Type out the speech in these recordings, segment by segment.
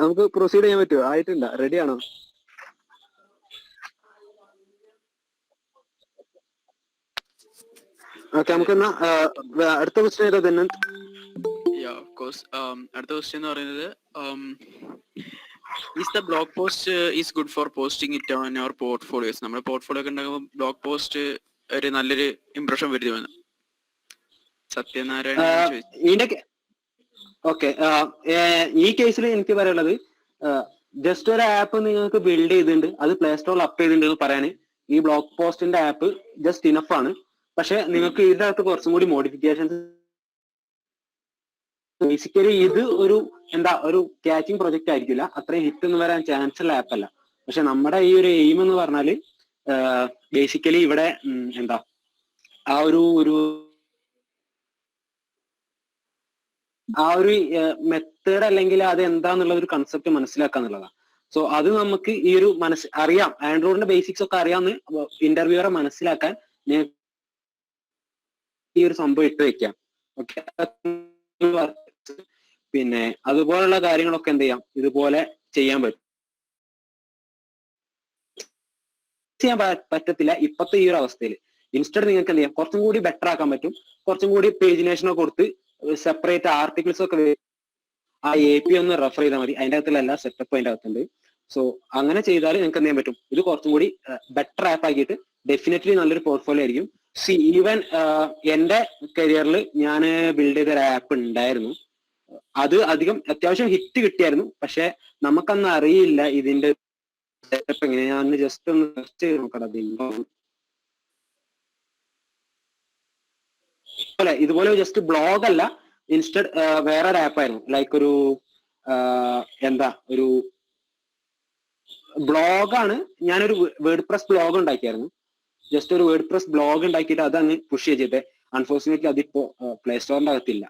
നമുക്ക് പ്രൊസീഡ് ചെയ്യാൻ പറ്റുമോ? ആയിട്ടില്ല, റെഡി ആണോ? ഓക്കെ, നമുക്ക് എന്നാ അടുത്ത ക്വസ്റ്റ്യൻ ഏതാ തന്നെ? അടുത്ത ക്വസ്റ്റ്യൻ എന്ന് പറയുന്നത്, is the blog post is good for posting it on your portfolios? നമ്മുടെ പോർട്ട്ഫോളിയോ ഒക്കെ ഉണ്ടാകുമ്പോൾ ബ്ലോഗ് പോസ്റ്റ് ഒരു നല്ലൊരു ഇംപ്രഷൻ വരുമെന്ന് സത്യനാരായണ. ഓക്കെ, ഈ കേസിൽ എനിക്ക് പറയാനുള്ളത്, ജസ്റ്റ് ഒരു ആപ്പ് നിങ്ങൾക്ക് ബിൽഡ് ചെയ്തിട്ടുണ്ട്, അത് പ്ലേ സ്റ്റോറിൽ അപ്പ് ചെയ്തിട്ടുണ്ട് എന്ന് പറയാൻ ഈ ബ്ലോഗ് പോസ്റ്റിന്റെ ആപ്പ് ജസ്റ്റ് ഇനഫ് ആണ്. പക്ഷെ നിങ്ങൾക്ക് ഇതിന്റെ അകത്ത് കുറച്ചും കൂടി മോഡിഫിക്കേഷൻസ്. ബേസിക്കലി ഇത് ഒരു ഒരു ക്യാച്ചിങ് പ്രൊജക്ട് ആയിരിക്കില്ല, അത്രയും ഹിറ്റ് എന്ന് വരാൻ ചാൻസ് ഉള്ള ആപ്പ് അല്ല. പക്ഷെ നമ്മുടെ ഈ ഒരു എയിം എന്ന് പറഞ്ഞാല് ബേസിക്കലി ഇവിടെ ആ ഒരു മെത്തേഡ് അല്ലെങ്കിൽ അത് എന്താന്നുള്ള ഒരു കൺസെപ്റ്റ് മനസ്സിലാക്കാന്നുള്ളതാണ്. സോ അത് നമുക്ക് ഈ ഒരു അറിയാം, ആൻഡ്രോയിഡിന്റെ ബേസിക്സ് ഒക്കെ അറിയാമെന്ന് ഇന്റർവ്യൂവറെ മനസ്സിലാക്കാൻ ഈ ഒരു സംഭവം ഇട്ട് വെക്കാം. ഓക്കെ, പിന്നെ അതുപോലുള്ള കാര്യങ്ങളൊക്കെ എന്ത് ചെയ്യാം, ഇതുപോലെ ചെയ്യാൻ പറ്റത്തില്ല ഇപ്പത്തെ ഈ ഒരു അവസ്ഥയിൽ. ഇൻസ്റ്റഡ് നിങ്ങൾക്ക് എന്ത് ചെയ്യാം, കുറച്ചും കൂടി ബെറ്റർ ആക്കാൻ പറ്റും. കുറച്ചും കൂടി പേജിനേഷനൊക്കെ കൊടുത്ത് സെപ്പറേറ്റ് ആർട്ടിക്കിൾസ് ഒക്കെ ആ API ഒന്ന് റെഫർ ചെയ്താൽ മതി, അതിന്റെ അകത്തുള്ള എല്ലാ സെറ്റപ്പും അതിന്റെ അകത്തുണ്ട്. സോ അങ്ങനെ ചെയ്താൽ നിങ്ങൾക്ക് എന്ത് ചെയ്യാൻ പറ്റും, ഇത് കുറച്ചും കൂടി ബെറ്റർ ആപ്പ് ആക്കിയിട്ട് ഡെഫിനറ്റ്ലി നല്ലൊരു പോർട്ട്ഫോളിയോ ആയിരിക്കും. ഈവൻ എന്റെ കരിയറിൽ ഞാൻ ബിൽഡ് ചെയ്ത ഒരു ആപ്പ് ഉണ്ടായിരുന്നു, അത് അത്യാവശ്യം ഹിറ്റ് കിട്ടിയായിരുന്നു. പക്ഷെ നമുക്കന്ന് അറിയില്ല ഇതിന്റെ സെറ്റപ്പ് എങ്ങനെയാ. ഞാൻ ജസ്റ്റ് ഒന്ന് സെർച്ച് ചെയ്ത് നോക്കണം. ഇതുപോലെ ജസ്റ്റ് ബ്ലോഗ് അല്ല, ഇൻസ്റ്റഡ് വേറൊരു ആപ്പായിരുന്നു, ലൈക്ക് ഒരു ഒരു ബ്ലോഗാണ്. ഞാനൊരു വേർഡ് പ്രസ് ബ്ലോഗ് ഉണ്ടാക്കിയായിരുന്നു. ജസ്റ്റ് ഒരു വേർഡ് പ്രസ് ബ്ലോഗ് ഉണ്ടാക്കിയിട്ട് അത് അങ്ങ് പുഷ് ചെയ്തിട്ട്, അൺഫോർച്ചുനേറ്റ്ലി അതിപ്പോ പ്ലേ സ്റ്റോറിന്റെ അകത്തില്ല,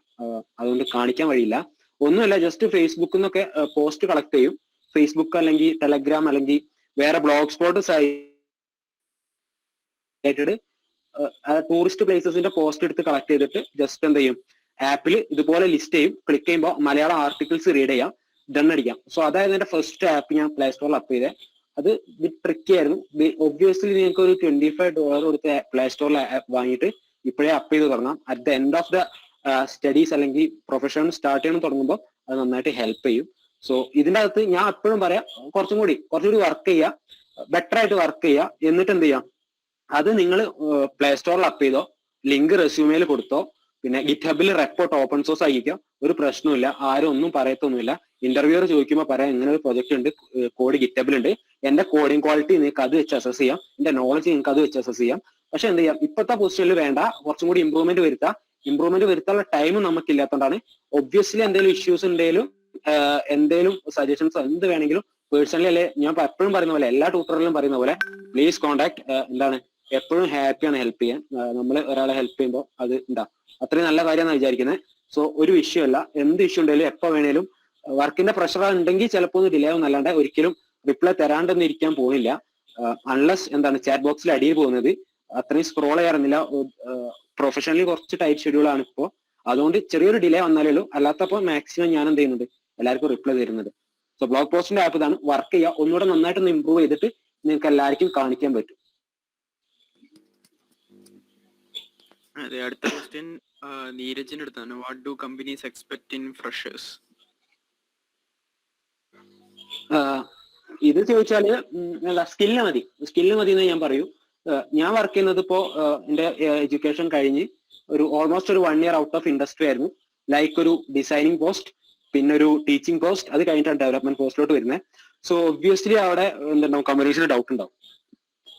അതുകൊണ്ട് കാണിക്കാൻ വഴിയില്ല. ഒന്നുമല്ല, ജസ്റ്റ് ഫേസ്ബുക്കിൽ നിന്നൊക്കെ പോസ്റ്റ് കളക്ട് ചെയ്യും. ഫേസ്ബുക്ക് അല്ലെങ്കിൽ ടെലഗ്രാം അല്ലെങ്കിൽ വേറെ ബ്ലോഗ് സ്പോട്ട് സൈറ്റഡ് ടൂറിസ്റ്റ് പ്ലേസസിന്റെ പോസ്റ്റ് എടുത്ത് കളക്ട് ചെയ്തിട്ട് ജസ്റ്റ് എന്ത് ചെയ്യും, ആപ്പിൽ ഇതുപോലെ ലിസ്റ്റ് ചെയ്യും. ക്ലിക്ക് ചെയ്യുമ്പോൾ മലയാളം ആർട്ടിക്കിൾസ് റീഡ് ചെയ്യാം, ഡൺ അടിക്കാം. സോ അതായത് എന്റെ ഫസ്റ്റ് ആപ്പ് ഞാൻ പ്ലേ സ്റ്റോറിൽ അപ്പ് ചെയ്തത്. അത് ട്രിക്കി ആയിരുന്നു. ഒബ്വിയസ്ലി നിങ്ങൾക്ക് ഒരു $25 കൊടുത്ത് പ്ലേ സ്റ്റോറിൽ ആപ്പ് വാങ്ങിയിട്ട് ഇപ്പോഴേ അപ്പ് ചെയ്ത് തുടങ്ങാം. At the end of the studies അല്ലെങ്കിൽ പ്രൊഫഷൻ സ്റ്റാർട്ട് ചെയ്യണം തുടങ്ങുമ്പോൾ അത് നന്നായിട്ട് ഹെൽപ്പ് ചെയ്യും. സോ ഇതിന്റെ അകത്ത് ഞാൻ എപ്പോഴും പറയാം, കുറച്ചുകൂടി വർക്ക് ചെയ്യുക, ബെറ്റർ ആയിട്ട് വർക്ക് ചെയ്യുക. എന്നിട്ട് എന്ത് ചെയ്യാം, അത് നിങ്ങൾ പ്ലേ സ്റ്റോറിൽ അപ്പ് ചെയ്തോ, ലിങ്ക് റെസ്യൂമേയിൽ കൊടുത്തോ, പിന്നെ ഗിറ്റ്ഹബിൽ റെപ്പോർട്ട് ഓപ്പൺ സോഴ്സ് ആയിരിക്കാം, ഒരു പ്രശ്നമില്ല, ആരും ഒന്നും പറയത്തൊന്നുമില്ല. ഇന്റർവ്യൂവർ ചോദിക്കുമ്പോൾ പറയാം, ഇങ്ങനെ ഒരു പ്രൊജക്ട് ഉണ്ട്, കോഡ് ഗിറ്റ്ഹബിൽ ഉണ്ട്, എന്റെ കോഡിംഗ് ക്വാളിറ്റി നിങ്ങൾക്ക് അത് വെച്ച് അസസ് ചെയ്യാം, എന്റെ നോളജ് നിങ്ങൾക്ക് അത് വെച്ച് അസസ് ചെയ്യാം. പക്ഷെ എന്ത് ചെയ്യാം, ഇപ്പോഴത്തെ പൊസിഷനിൽ വേണ്ട, കുറച്ചും കൂടി ഇമ്പ്രൂവ്മെന്റ് വരുത്താനുള്ള ടൈം നമുക്കില്ലാത്തതുകൊണ്ടാണ്. ഒബ്വിയസ്ലി എന്തെങ്കിലും ഇഷ്യൂസ് എന്തെങ്കിലും സജഷൻസ് എന്ത് വേണമെങ്കിലും പേഴ്സണലി അല്ലെ, ഞാൻ എപ്പോഴും പറയുന്ന പോലെ, എല്ലാ ട്യൂട്ടോറിയലും പറയുന്ന പോലെ, പ്ലീസ് കോൺടാക്ട്. എപ്പോഴും ഹാപ്പിയാണ് ഹെൽപ്പ് ചെയ്യാൻ. നമ്മൾ ഒരാളെ ഹെൽപ്പ് ചെയ്യുമ്പോൾ അത് അത്രയും നല്ല കാര്യമാണ് വിചാരിക്കുന്നത്. സോ ഒരു വിഷയമല്ല, എന്ത് ഇഷ്യൂ ഉണ്ടെങ്കിലും എപ്പോ വേണേലും, വർക്കിന്റെ പ്രഷർ ഉണ്ടെങ്കിൽ ചിലപ്പോൾ ഡിലേ ആവും എന്നല്ലാണ്ട് ഒരിക്കലും റിപ്ലൈ തരാണ്ടൊന്നും ഇരിക്കാൻ പോകുന്നില്ല. അൺലെസ് ചാറ്റ് ബോക്സിൽ അടിയിൽ പോകുന്നത് അത്രയും സ്ക്രോൾ ചെയ്യാറുന്നില്ല. പ്രൊഫഷണലി കുറച്ച് ടൈറ്റ് ഷെഡ്യൂൾ ആണ് ഇപ്പോൾ, അതുകൊണ്ട് ചെറിയൊരു ഡിലേ വന്നാലേ ഉള്ളൂ. അല്ലാത്തപ്പോൾ മാക്സിമം ഞാൻ എന്ത് ചെയ്യുന്നുണ്ട്, എല്ലാവർക്കും റിപ്ലൈ തരുന്നത്. സോ ബ്ലോഗ് പോസ്റ്റിന്റെ ആപ്പ് ഇതാണ്, വർക്ക് ചെയ്യുക. ഒന്നുകൂടെ നന്നായിട്ടൊന്ന് ഇമ്പ്രൂവ് ചെയ്തിട്ട് നിങ്ങൾക്ക് എല്ലാവർക്കും കാണിക്കാൻ പറ്റും. അതെ, അടുത്ത ക്വസ്റ്റ്യൻ നീരജിന്റെ അടുത്താണ്. What do companies expect in freshers? ഇത് ചോദിച്ചാല് സ്കില്ല് മതി എന്ന് ഞാൻ പറയൂ. ഞാൻ വർക്ക് ചെയ്യുന്നത് ഇപ്പോ എന്റെ എഡ്യൂക്കേഷൻ കഴിഞ്ഞ് ഓൾമോസ്റ്റ് ഒരു 1 year ഔട്ട് ഓഫ് ഇൻഡസ്ട്രി ആയിരുന്നു. ലൈക്ക് ഒരു ഡിസൈനിങ് പോസ്റ്റ്, പിന്നെ ഒരു ടീച്ചിങ് പോസ്റ്റ്, അത് കഴിഞ്ഞിട്ടാണ് ഡെവലപ്മെന്റ് പോസ്റ്റിലോട്ട് വരുന്നത്. സോ ഒബ്വിയസ്ലി അവിടെ കമ്പനീസിന് ഡൗട്ട് ഉണ്ടാവും.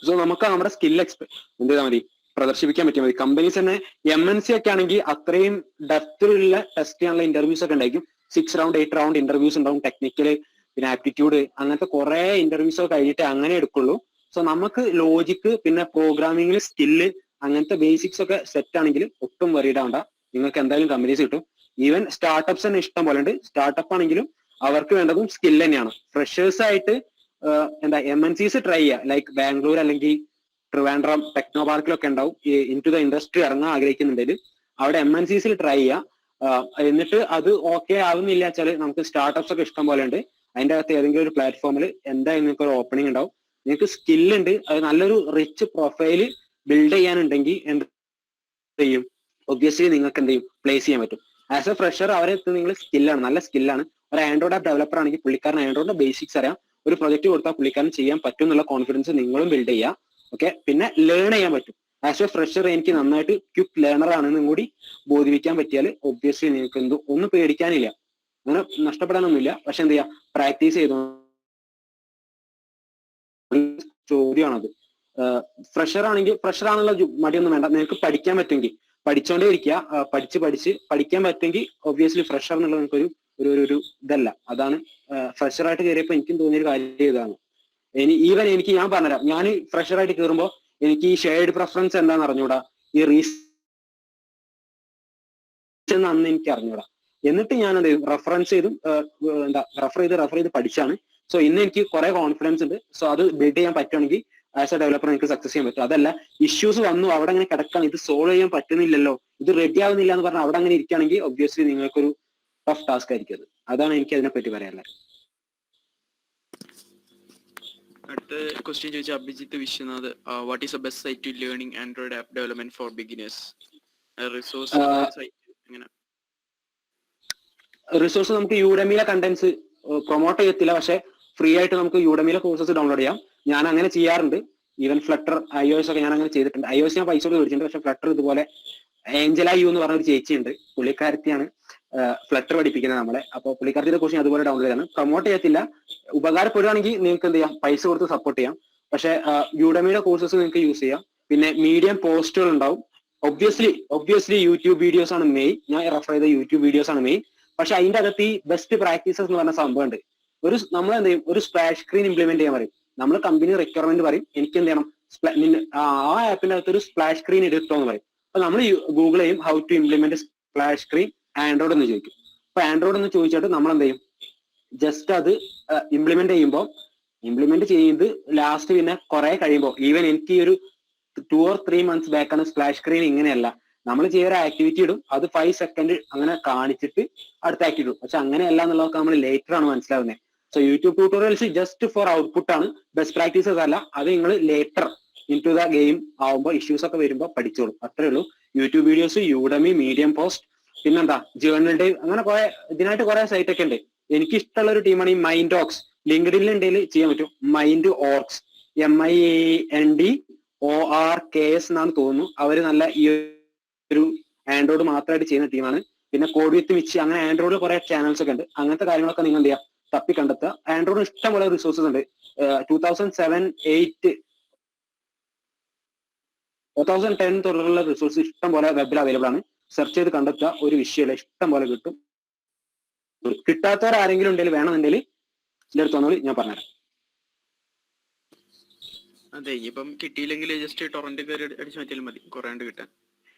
സോ നമുക്ക് നമ്മുടെ സ്കിൽ എന്ത് ചെയ്താൽ മതി, പ്രദർശിപ്പിക്കാൻ പറ്റിയാൽ മതി. കമ്പനീസ് തന്നെ MNC ഒക്കെ ആണെങ്കിൽ അത്രയും ഡെപ്തിലുള്ള ടെസ്റ്റ് ചെയ്യാനുള്ള ഇന്റർവ്യൂസ് ഒക്കെ ഉണ്ടായിരിക്കും. 6 round 8 round ഇന്റർവ്യൂസ് ഉണ്ടാവും, ടെക്നിക്കല്, പിന്നെ ആപ്റ്റിറ്റ്യൂഡ്, അങ്ങനത്തെ കുറെ ഇന്റർവ്യൂസ് ഒക്കെ കഴിഞ്ഞിട്ട് അങ്ങനെ എടുക്കുള്ളൂ. സോ നമുക്ക് ലോജിക്ക്, പിന്നെ പ്രോഗ്രാമിംഗിൽ സ്കില്ല്, അങ്ങനത്തെ ബേസിക്സ് ഒക്കെ സെറ്റ് ആണെങ്കിൽ ഒട്ടും വറീഡ് ആവണ്ട, നിങ്ങൾക്ക് എന്തായാലും കമ്പനീസ് കിട്ടും. ഈവൻ സ്റ്റാർട്ടപ്സ് തന്നെ ഇഷ്ടം പോലെ ഉണ്ട്. സ്റ്റാർട്ടപ്പ് ആണെങ്കിലും അവർക്ക് വേണ്ടതും സ്കിൽ തന്നെയാണ്. ഫ്രഷേഴ്സ് ആയിട്ട് MNCs ട്രൈ ചെയ്യുക, ലൈക്ക് ബാംഗ്ലൂർ അല്ലെങ്കിൽ ട്രിവാൻഡ്രം ടെക്നോ പാർക്കിലൊക്കെ ഉണ്ടാവും. ഇൻ ടു ദ ഇൻഡസ്ട്രി ഇറങ്ങാൻ ആഗ്രഹിക്കുന്നുണ്ടെങ്കിൽ അവിടെ MNCs ട്രൈ ചെയ്യുക. എന്നിട്ട് അത് ഓക്കെ ആവുന്നില്ല വെച്ചാല് നമുക്ക് സ്റ്റാർട്ടപ്സ് ഒക്കെ ഇഷ്ടം പോലെ ഉണ്ട്. അതിന്റെ അകത്ത് ഏതെങ്കിലും ഒരു പ്ലാറ്റ്ഫോമിൽ എന്തായാലും നിങ്ങൾക്ക് ഒരു ഓപ്പണിംഗ് ഉണ്ടാവും. നിങ്ങൾക്ക് സ്കില്ലുണ്ട്, അത് നല്ലൊരു റിച്ച് പ്രൊഫൈല് ബിൽഡ് ചെയ്യാനുണ്ടെങ്കിൽ എന്ത് ചെയ്യും, ഒബ്വിയസ്ലി നിങ്ങൾക്ക് എന്ത് ചെയ്യും, പ്ലേസ് ചെയ്യാൻ പറ്റും. ആസ് എ ഫ്രഷർ അവരെ നിങ്ങൾ സ്കില്ലാണ്, നല്ല സ്കില്ലാണ്. ഒരു ആൻഡ്രോയിഡ് ആപ്പ് ഡെവലപ്പർ ആണെങ്കിൽ പുള്ളിക്കാരൻ ആൻഡ്രോയിഡിന്റെ ബേസിക്സ് അറിയാം. ഒരു പ്രൊജക്ട് കൊടുത്താൽ പുള്ളിക്കാരൻ ചെയ്യാൻ പറ്റും എന്നുള്ള കോൺഫിഡൻസ് നിങ്ങളും ബിൽഡ് ചെയ്യുക. ഓക്കെ, പിന്നെ ലേൺ ചെയ്യാൻ പറ്റും. ആസ് എ ഫ്രഷർ എനിക്ക് നന്നായിട്ട് ക്വിക്ക് ലേണർ ആണെന്നും കൂടി ബോധിപ്പിക്കാൻ പറ്റിയാൽ ഒബ്വിയസ്ലി നിങ്ങൾക്ക് എന്തോ ഒന്നും പേടിക്കാനില്ല, അങ്ങനെ നഷ്ടപ്പെടാനൊന്നുമില്ല. പക്ഷെ എന്ത് ചെയ്യാം, പ്രാക്ടീസ് ചെയ്തു. ചോദ്യമാണത്. ഫ്രഷർ ആണെങ്കിൽ ഫ്രഷർ ആണുള്ള മടിയൊന്നും വേണ്ട, നിങ്ങൾക്ക് പഠിക്കാൻ പറ്റുമെങ്കിൽ പഠിച്ചോണ്ടേ ഇരിക്കുക. പഠിച്ച് പഠിക്കാൻ പറ്റുമെങ്കിൽ ഒബ്വിയസ്ലി ഫ്രഷർ എന്നുള്ളത് നിങ്ങൾക്ക് ഒരു ഇതല്ല. അതാണ് ഫ്രഷർ ആയിട്ട് കയറിയപ്പോൾ എനിക്കും തോന്നിയൊരു കാര്യം ഇതാണ്. ഈവൻ എനിക്ക് ഞാൻ പറഞ്ഞുതരാം, ഞാൻ ഫ്രഷർ ആയിട്ട് കയറുമ്പോൾ എനിക്ക് ഈ ഷെയർഡ് പ്രിഫറൻസ് എന്താണെന്ന് അറിഞ്ഞൂടാ, ഈ റീസൺ അന്ന് എനിക്ക് അറിഞ്ഞൂടാ. എന്നിട്ട് ഞാൻ എന്ത് ചെയ്യും, റെഫർ ചെയ്ത് പഠിച്ചാണ്. സോ ഇന്ന് എനിക്ക് കുറെ കോൺഫിഡൻസ് ഉണ്ട്. സോ അത് ബിൽഡ് ചെയ്യാൻ പറ്റുകയാണെങ്കിൽ ആസ് എ ഡെവലപ്പർ എനിക്ക് സക്സസ് ചെയ്യാൻ പറ്റും. അതല്ല ഇഷ്യൂസ് വന്നു അവിടെ അങ്ങനെ കിടക്കാൻ, ഇത് സോൾവ് ചെയ്യാൻ പറ്റുന്നില്ലല്ലോ, ഇത് റെഡി ആവുന്നില്ല എന്ന് പറഞ്ഞാൽ അവിടെ അങ്ങനെ ഇരിക്കുകയാണെങ്കിൽ ഒബ്വിയസ്ലി നിങ്ങൾക്കൊരു ടഫ് ടാസ്ക് ആയിരിക്കും അത്. അതാണ് എനിക്ക് അതിനെപ്പറ്റി പറയാനുള്ളത്. അടുത്ത ക്വസ്റ്റ്യൻ ചോദിച്ച Abhijith Vishwanath, what is the best site to learning Android app development for beginners? Resource എങ്ങനെ? റിസോഴ്സ് നമുക്ക് യൂഡമിയിലെ കണ്ടന്റ്സ് പ്രൊമോട്ട് ചെയ്യത്തില്ല, പക്ഷെ ഫ്രീ ആയിട്ട് നമുക്ക് യൂഡമിയിലെ കോഴ്സസ് ഡൗൺലോഡ് ചെയ്യാം. ഞാൻ അങ്ങനെ ചെയ്യാറുണ്ട്. ഈവൻ ഫ്ലട്ടർ, iOS ഒക്കെ ഞാൻ അങ്ങനെ ചെയ്തിട്ടുണ്ട്. iOS ഞാൻ പൈസ കൊടുത്ത് മേടിച്ചിട്ടുണ്ട്. പക്ഷെ ഫ്ലട്ടർ ഇതുപോലെ ഏഞ്ചല യു എന്ന് പറഞ്ഞ ഒരു ചേച്ചിയുണ്ട്, പുള്ളിക്കാരത്തിയാണ് ഫ്ലട്ടർ പഠിപ്പിക്കുന്നത് നമ്മളെ. അപ്പോൾ പുള്ളിക്കാരത്തിന്റെ കോഴ്സ് ഞാൻ അതുപോലെ ഡൗൺലോഡ് ചെയ്യാണ്. പ്രൊമോട്ട് ചെയ്യത്തില്ല, ഉപകാരപ്പെടുകയാണെങ്കിൽ നിങ്ങൾക്ക് എന്ത് ചെയ്യാം, പൈസ കൊടുത്ത് സപ്പോർട്ട് ചെയ്യാം. പക്ഷെ യൂഡമിയുടെ കോഴ്സസ് നിങ്ങൾക്ക് യൂസ് ചെയ്യാം. പിന്നെ മീഡിയം പോസ്റ്റുകൾ ഉണ്ടാവും. ഒബ്വിയസ്ലി യൂട്യൂബ് വീഡിയോസ് ആണ് മെയിൻ. ഞാൻ റെഫർ ചെയ്ത യൂട്യൂബ് വീഡിയോസ് ആണ് മെയിൻ. പക്ഷെ അതിന്റെ അകത്ത് ഈ ബെസ്റ്റ് പ്രാക്ടീസസ് എന്ന് പറഞ്ഞ സംഭവം ഉണ്ട്. നമ്മൾ എന്ത് ചെയ്യും, ഒരു സ്പ്ലാഷ് സ്ക്രീൻ ഇംപ്ലിമെന്റ് ചെയ്യാൻ പറയും. നമ്മൾ കമ്പനി റിക്വയർമെന്റ് പറയും, എനിക്ക് എന്ത് ചെയ്യണം, ആ ആപ്പിന്റെ അകത്ത് ഒരു സ്പ്ലാഷ് സ്ക്രീൻ എടുത്തോ എന്ന് പറയും. അപ്പൊ നമ്മൾ ഗൂഗിൾ ചെയ്യും how to implement splash screen Android എന്ന് ചോദിക്കും. അപ്പൊ ആൻഡ്രോയിഡ് എന്ന് ചോദിച്ചിട്ട് നമ്മൾ എന്ത് ചെയ്യും, ജസ്റ്റ് അത് ഇംപ്ലിമെന്റ് ചെയ്ത് ലാസ്റ്റ് പിന്നെ കുറെ കഴിയുമ്പോൾ, ഈവൻ എനിക്ക് ഒരു 2 or 3 months ബാക്കാണ് സ്പ്ലാഷ് സ്ക്രീൻ ഇങ്ങനെയല്ല. നമ്മൾ ചെയ്യുന്ന ആക്ടിവിറ്റി ഇടും, അത് 5 സെക്കൻഡ് അങ്ങനെ കാണിച്ചിട്ട് അടുത്ത ആക്ടിവിറ്റി ഇടും. പക്ഷെ അങ്ങനെയല്ല എന്നുള്ളതൊക്കെ നമ്മൾ ലേറ്റർ ആണ് മനസ്സിലാവുന്നത്. So YouTube tutorials just for output ആണ്, ബെസ്റ്റ് പ്രാക്ടീസസ് അല്ല. അത് നിങ്ങൾ later in to the game ആവുമ്പോൾ ഇഷ്യൂസ് ഒക്കെ വരുമ്പോൾ പഠിച്ചോളും, അത്രേ ഉള്ളൂ. YouTube videos, Udemy, Medium post, പിന്നെന്താ ജേർണൽ ഡേ, അങ്ങനെ കുറെ ഇതിനായിട്ട് കുറെ സൈറ്റ് ഒക്കെ ഉണ്ട്. എനിക്ക് ഇഷ്ടമുള്ള ഒരു ടീമാണ് ഈ മൈൻഡ് ഓക്സ്. ലിങ്ക്ഡിനിൽ ഉണ്ടെങ്കിൽ ചെയ്യാൻ പറ്റും. മൈൻഡ് ഓർക്സ്, MINDORKS എന്നാണ് തോന്നുന്നു. അവര് നല്ല ഈ ഒരു ആൻഡ്രോയിഡ് മാത്രമായിട്ട് ചെയ്യുന്ന ടീമാണ്. പിന്നെ കോഡ് വിത്ത് മിച്ച്, അങ്ങനെ ആൻഡ്രോയിഡിൽ കുറെ ചാനൽസ് ഒക്കെ ഉണ്ട്. അങ്ങനത്തെ കാര്യങ്ങളൊക്കെ നിങ്ങൾ എന്ത് ചെയ്യാം, തപ്പി കണ്ടെത്തുക. ആൻഡ്രോയിഡ് ഇഷ്ടംപോലെ റിസോഴ്സസ് ഉണ്ട്. 2010 തൊട്ടുള്ള റിസോഴ്സ് ഇഷ്ടം പോലെ വെബിൽ അവൈലബിൾ ആണ്. സെർച്ച് ചെയ്ത് കണ്ടെത്തുക, ഒരു വിഷയമില്ല, ഇഷ്ടം പോലെ കിട്ടും. കിട്ടാത്തവർ ആരെങ്കിലും ഉണ്ടെങ്കിൽ വേണമെന്നുണ്ടെങ്കിൽ എന്റെ അടുത്ത് വന്നോളി, ഞാൻ പറഞ്ഞുതരാം. അതെ, ഇപ്പം കിട്ടിയില്ലെങ്കിൽ ജസ്റ്റ് ടൊറന്റ് കയറി അടിച്ചു മാറ്റിയാലും മതി, കുറെ കിട്ടാൻ.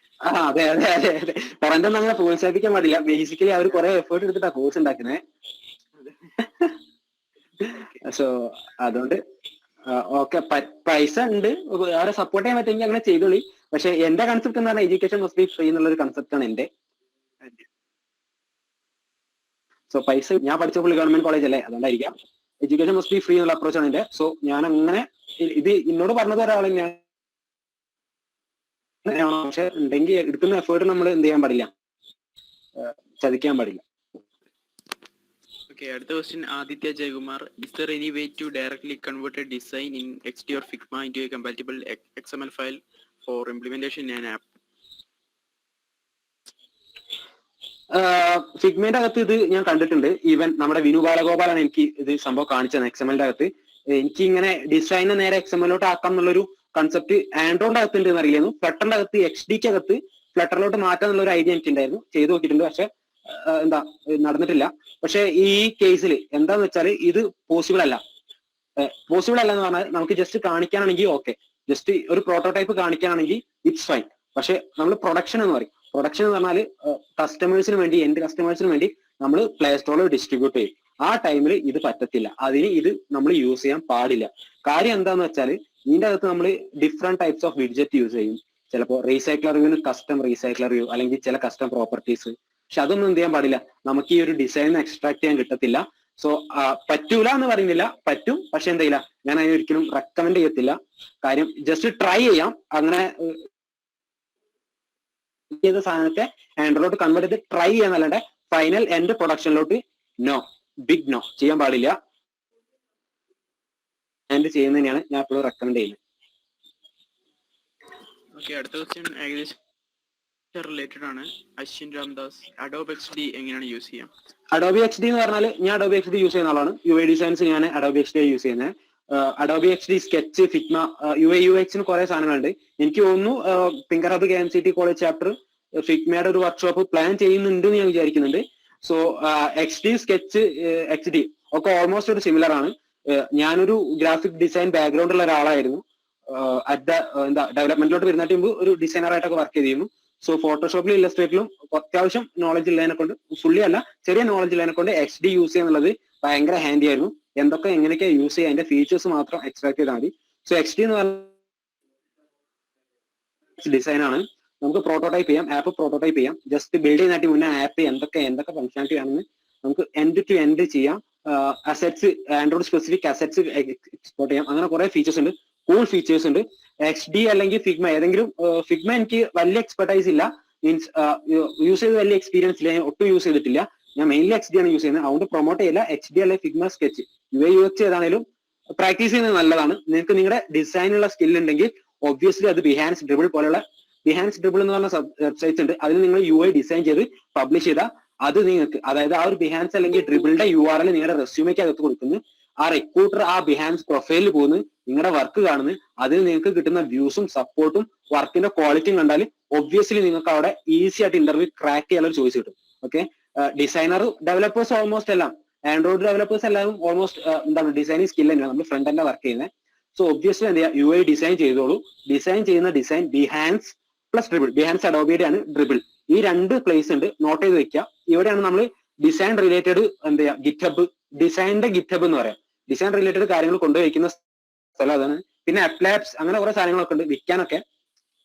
അതെ. ടൊറന്റ് ഒന്നും അങ്ങനെ പ്രോത്സാഹിപ്പിക്കാൻ പാടില്ല. ബേസിക്കലി അവർ കുറെ എഫേർട്ട് എടുത്തിട്ടാ കോഴ്സ് ഉണ്ടാക്കുന്നത്. സോ അതുകൊണ്ട് ഓക്കെ, പൈസ ഉണ്ട്, അവരെ സപ്പോർട്ട് ചെയ്യാൻ പറ്റുമെങ്കിൽ അങ്ങനെ ചെയ്തോളി. പക്ഷെ എന്റെ കൺസെപ്റ്റ് എന്ന് പറഞ്ഞാൽ എഡ്യൂക്കേഷൻ മസ്റ്റ് ബി ഫ്രീ എന്നുള്ള ഒരു കൺസെപ്റ്റ് ആണ് എന്റെ. സോ പൈസ, ഞാൻ പഠിച്ചപ്പോൾ ഗവൺമെന്റ് കോളേജ് അല്ലേ, അതുകൊണ്ടായിരിക്കാം. എഡ്യൂക്കേഷൻ മസ്റ്റ് ബി ഫ്രീ എന്നുള്ള അപ്രോച്ചാണ് എന്റെ. സോ ഞാൻ അങ്ങനെ, ഇത് എന്നോട് പറഞ്ഞത് ഒരാളെ ഞാൻ, പക്ഷെ ഉണ്ടെങ്കിൽ എടുക്കുന്ന എഫേർട്ട് നമ്മൾ എന്ത് ചെയ്യാൻ പാടില്ല, ചതിക്കാൻ പാടില്ല. Okay, അടുത്ത question Aditya Jayakumar. Is there any way to directly convert a design in XD or Figma into a compatible XML file for implementation in an app? ഫിഗ്മയുടെ അകത്ത് ഇത് ഞാൻ കണ്ടിട്ടുണ്ട്. ഈവൻ നമ്മുടെ വിനു ബാലഗോപാലാണ് എനിക്ക് ഇത് സംഭവം കാണിച്ചത്. XML-ന്റെ അകത്ത് എനിക്ക് ഇങ്ങനെ ഡിസൈനെ നേരെ XML-ലോട്ട് ആക്കാം എന്നുള്ളൊരു കൺസെപ്റ്റ് ആൻഡ്രോയിഡ് അകത്ത് ഉണ്ട് എന്നറിയില്ലായിരുന്നു. ഫ്ലട്ടറിന്റെ അകത്ത് XDക്ക് അകത്ത് ഫ്ലട്ടറിലോട്ട് മാറ്റാം എന്നുള്ള ഒരു ഐഡിയ എനിക്ക് ഉണ്ടായിരുന്നു, ചെയ്തു നോക്കിയിട്ടുണ്ട്. പക്ഷെ നടന്നിട്ടില്ല. പക്ഷെ ഈ കേസിൽ എന്താന്ന് വെച്ചാൽ ഇത് പോസിബിൾ അല്ല എന്ന് പറഞ്ഞാൽ നമുക്ക് ജസ്റ്റ് കാണിക്കാനാണെങ്കിൽ ഓക്കെ, ജസ്റ്റ് ഒരു പ്രോട്ടോടൈപ്പ് കാണിക്കാനാണെങ്കിൽ ഇറ്റ്സ് ഫൈൻ. പക്ഷെ നമ്മൾ പ്രൊഡക്ഷൻ എന്ന് പറയും. പ്രൊഡക്ഷൻ എന്ന് പറഞ്ഞാൽ കസ്റ്റമേഴ്സിന് വേണ്ടി, എൻഡ് കസ്റ്റമേഴ്സിന് വേണ്ടി നമ്മൾ പ്ലേ സ്റ്റോറിൽ ഡിസ്ട്രിബ്യൂട്ട് ചെയ്യും. ആ ടൈമിൽ ഇത് പറ്റത്തില്ല, അതിന് ഇത് നമ്മൾ യൂസ് ചെയ്യാൻ പാടില്ല. കാര്യം എന്താന്ന് വെച്ചാൽ ഇതിന്റെ അകത്ത് നമ്മൾ different types of widget use ചെയ്യും. ചിലപ്പോൾ റീസൈക്ലർ വ്യൂവിന് കസ്റ്റം റീസൈക്ലർ വ്യൂ, അല്ലെങ്കിൽ ചില കസ്റ്റം പ്രോപ്പർട്ടീസ്, പക്ഷെ അതൊന്നും എന്ത് ചെയ്യാൻ പാടില്ല, നമുക്ക് ഈ ഒരു ഡിസൈൻ എക്സ്ട്രാക്ട് ചെയ്യാൻ കിട്ടത്തില്ല. സോ പറ്റൂല എന്ന് പറയുന്നില്ല, പറ്റും, പക്ഷെ എന്ത് ചെയ്യില്ല, ഞാൻ അതിന് ഒരിക്കലും റെക്കമെൻഡ് ചെയ്യത്തില്ല. കാര്യം ജസ്റ്റ് ട്രൈ ചെയ്യാം. അങ്ങനെ ചെയ്ത സാധനത്തെ ആൻഡ്രോയിഡ് കൺവേർട്ട് ചെയ്ത് ട്രൈ ചെയ്യാന്നല്ലാണ്ട് ഫൈനൽ എൻഡ് പ്രൊഡക്ഷനിലോട്ട് നോ, ബിഗ് നോ, ചെയ്യാൻ പാടില്ല. എൻഡ് ചെയ്യുന്നതിനെയാണ് ഞാൻ എപ്പോഴും റെക്കമെൻഡ് ചെയ്യുന്നത്. ഓക്കെ, അടുത്ത ക്വസ്റ്റ്യൻ ഏകദേശം റിലേറ്റഡ് ആണ്. അശ്വിൻ രാംദാസ്, അഡോബ് XD എങ്ങനെയാണ് യൂസ് ചെയ്യാം? അഡോബി XD എന്ന് പറഞ്ഞാൽ ഞാൻ അഡോബി XD യൂസ് ചെയ്യുന്ന ആളാണ്. UI ഡിസൈൻസ് ഞാൻ അഡോബി XD യൂസ് ചെയ്യുന്നത്. Adobe XD, sketch, Figma, UI UX കുറെ സാധനങ്ങളുണ്ട്. എനിക്ക് തോന്നുന്നു Pinker hub KMCT college chapter ഫിഗ്മയുടെ ഒരു വർക്ക്ഷോപ്പ് പ്ലാൻ ചെയ്യുന്നുണ്ട് എന്ന് ഞാൻ വിചാരിക്കുന്നുണ്ട്. സോ XD, സ്കെച്ച്, XD ഒക്കെ ഓൾമോസ്റ്റ് ഒരു സിമിലർ ആണ്. ഞാനൊരു ഗ്രാഫിക് ഡിസൈൻ ബാക്ക്ഗ്രൗണ്ട് ഉള്ള ഒരാളായിരുന്നു. എന്താ ഡെവലപ്മെന്റിലോട്ട് വരുന്നതിന് മുമ്പ് ഒരു ഡിസൈനറായിട്ടൊക്കെ വർക്ക് ചെയ്തിരുന്നു. സോ ഫോട്ടോഷോപ്പിലും ഇല്ലസ്ട്രേറ്ററിലും അത്യാവശ്യം നോളജ് ഉള്ളതിനെ കൊണ്ട്, ഫുള്ളി അല്ല ചെറിയ നോളജ് ഉള്ളതിനെ കൊണ്ട് XD യൂസ് ചെയ്യുന്നുള്ളത് ഭയങ്കര ഹാൻഡി ആയിരുന്നു. എന്തൊക്കെ എങ്ങനെയൊക്കെ യൂസ് ചെയ്യുക, അതിന്റെ ഫീച്ചേഴ്സ് മാത്രം എക്സ്ട്രാക്ട് ചെയ്താൽ മതി. സോ XD എന്ന് പറഞ്ഞ ഡിസൈൻ ആണ്. നമുക്ക് പ്രോട്ടോടൈപ്പ് ചെയ്യാം, ആപ്പ് പ്രോട്ടോടൈപ്പ് ചെയ്യാം. ജസ്റ്റ് ബിൽഡ് ചെയ്യുന്നതിന് മുന്നേ ആപ്പ് എന്തൊക്കെ ഫംഗ്ഷനാലിറ്റി ആണെന്ന് നമുക്ക് എൻഡ് ടു എൻഡ് ചെയ്യാം. Assets, Android specific assets export ചെയ്യാം. അങ്ങനെ കുറെ ഫീച്ചേഴ്സ് ഉണ്ട്, കൂൾ ഫീച്ചേഴ്സ് ഉണ്ട്. XD അല്ലെങ്കിൽ ഫിഗ്മ ഏതെങ്കിലും, ഫിഗ്മ എനിക്ക് വലിയ എക്സ്പെർട്ടൈസ് ഇല്ല, മീൻസ് യൂസ് ചെയ്ത് വലിയ എക്സ്പീരിയൻസ് ഇല്ല, ഞാൻ ഒട്ടും യൂസ് ചെയ്തിട്ടില്ല. ഞാൻ മെയിൻലി XD ആണ് യൂസ് ചെയ്യുന്നത്. അതുകൊണ്ട് പ്രൊമോട്ട് ചെയ്യില്ല. XD അല്ലെങ്കിൽ ഫിഗ്മ, സ്കെച്ച്, UI UX ഏതാണെങ്കിലും പ്രാക്ടീസ് ചെയ്യുന്നത് നല്ലതാണ്. നിങ്ങൾക്ക് നിങ്ങളുടെ ഡിസൈനുള്ള സ്കിൽ ഉണ്ടെങ്കിൽ ഒബ്വിയസ്ലി അത് ബിഹാൻസ് ഡ്രിബിൾ പോലുള്ള, ബിഹാൻസ് ഡ്രിബിൾ എന്ന് പറഞ്ഞ വെബ്സൈറ്റ്സ് ഉണ്ട്, അതിൽ നിങ്ങൾ UI ഡിസൈൻ ചെയ്ത് പബ്ലിഷ് ചെയ്താൽ അത് നിങ്ങൾക്ക്, അതായത് ആ ഒരു ബിഹാൻസ് അല്ലെങ്കിൽ ഡ്രിബിളിന്റെ URL നിങ്ങളുടെ റെസ്യൂമേക്ക് അകത്ത് കൊടുക്കുന്നു. ആ റിക്രൂട്ടർ ആ ബിഹാൻസ് പ്രൊഫൈലിൽ പോകുന്നു, നിങ്ങളുടെ വർക്ക് കാണുന്നു, അതിൽ നിങ്ങൾക്ക് കിട്ടുന്ന വ്യൂസും സപ്പോർട്ടും വർക്കിന്റെ ക്വാളിറ്റിയും കണ്ടാൽ ഒബ്വിയസ്ലി നിങ്ങൾക്ക് അവിടെ ഈസി ആയിട്ട് ഇന്റർവ്യൂ ക്രാക്ക് ചെയ്യാനുള്ള ഒരു ചോയ്സ് കിട്ടും. ഓക്കെ, ഡിസൈനർ ഡെവലപ്പേഴ്സ് ഓൾമോസ്റ്റ് എല്ലാം, ആൻഡ്രോയിഡ് ഡെവലപ്പേഴ്സ് എല്ലാവരും ഓൾമോസ്റ്റ് എന്താണ് ഡിസൈനിങ് സ്കിൽ തന്നെയാണ്, നമ്മൾ ഫ്രണ്ട് എൻഡ് വർക്ക് ചെയ്യുന്നത്. സോ ഒബ്വിയസ്ലി എന്ത് ചെയ്യുക, UI ഡിസൈൻ ചെയ്തോളൂ. ഡിസൈൻ ചെയ്യുന്ന ഡിസൈൻ ബിഹാൻസ് പ്ലസ് ഡ്രിബിൾ, ബിഹാൻസ് അഡോബിയുടെ ആണ് ഡ്രിബിൾ, ഈ രണ്ട് പ്ലേസ് ഉണ്ട്, നോട്ട് ചെയ്ത് വെക്കുക. ഇവിടെയാണ് നമ്മൾ ഡിസൈൻ റിലേറ്റഡ് എന്ത് ചെയ്യുക, ഗിറ്റ്ഹബ്, ഡിസൈനിന്റെ ഗിറ്റ്ഹബ് എന്ന് പറയാം. ഡിസൈൻ റിലേറ്റഡ് കാര്യങ്ങൾ കൊണ്ടുവയ്ക്കുന്ന സ്ഥലം അതാണ്. പിന്നെ അപ്ലാപ്സ് അങ്ങനെ കുറെ സാധനങ്ങളൊക്കെ ഉണ്ട് വിൽക്കാനൊക്കെ,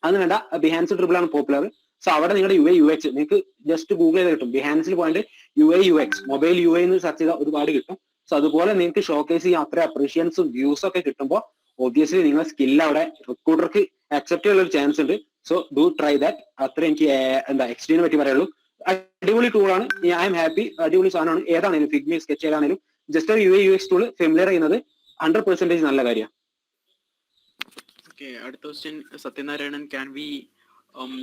അത് വേണ്ട, ബിഹാൻസ് ഡ്രിബിൾ ആണ് പോപ്പുലർ. സോ അവിടെ നിങ്ങളുടെ UI UX നിങ്ങൾക്ക് ജസ്റ്റ് ഗൂഗിൾ ചെയ്ത് കിട്ടും. ബിഹാൻസിൽ പോയിട്ട് UI UX മൊബൈൽ UI എന്ന് സെർച്ച് ചെയ്താൽ ഒരുപാട് കിട്ടും. സോ അതുപോലെ നിങ്ങൾക്ക് ഷോക്കേസ് ചെയ്യാൻ അത്ര അപ്രീഷിയൻസും വ്യൂസും ഒക്കെ കിട്ടുമ്പോൾ ഒബ്വിയസ്ലി നിങ്ങളുടെ സ്കില്ല് അവിടെ റിക്രൂട്ടർക്ക് അക്സെപ്റ്റ് ചെയ്യാനുള്ള ഒരു ചാൻസ് ഉണ്ട്. So do try that. അത്ര എനിക്ക് എന്താ XD നെ പറ്റി പറയുള്ളൂ. അടിപൊളി ടൂളാണ്, ഐ എം ഹാപ്പി, അടിപൊളി സാധനമാണ്. ഏതാണെങ്കിലും ഫിഗ്മി, സ്കെച്ച് ഏതാണെങ്കിലും ജസ്റ്റ് ഒരു UI UX ടൂൾ ഫെമിലിയർ ചെയ്യുന്നത് 100% നല്ല കാര്യമാണ്. ഓക്കെ, അടുത്ത question Sathyanarayanan, can we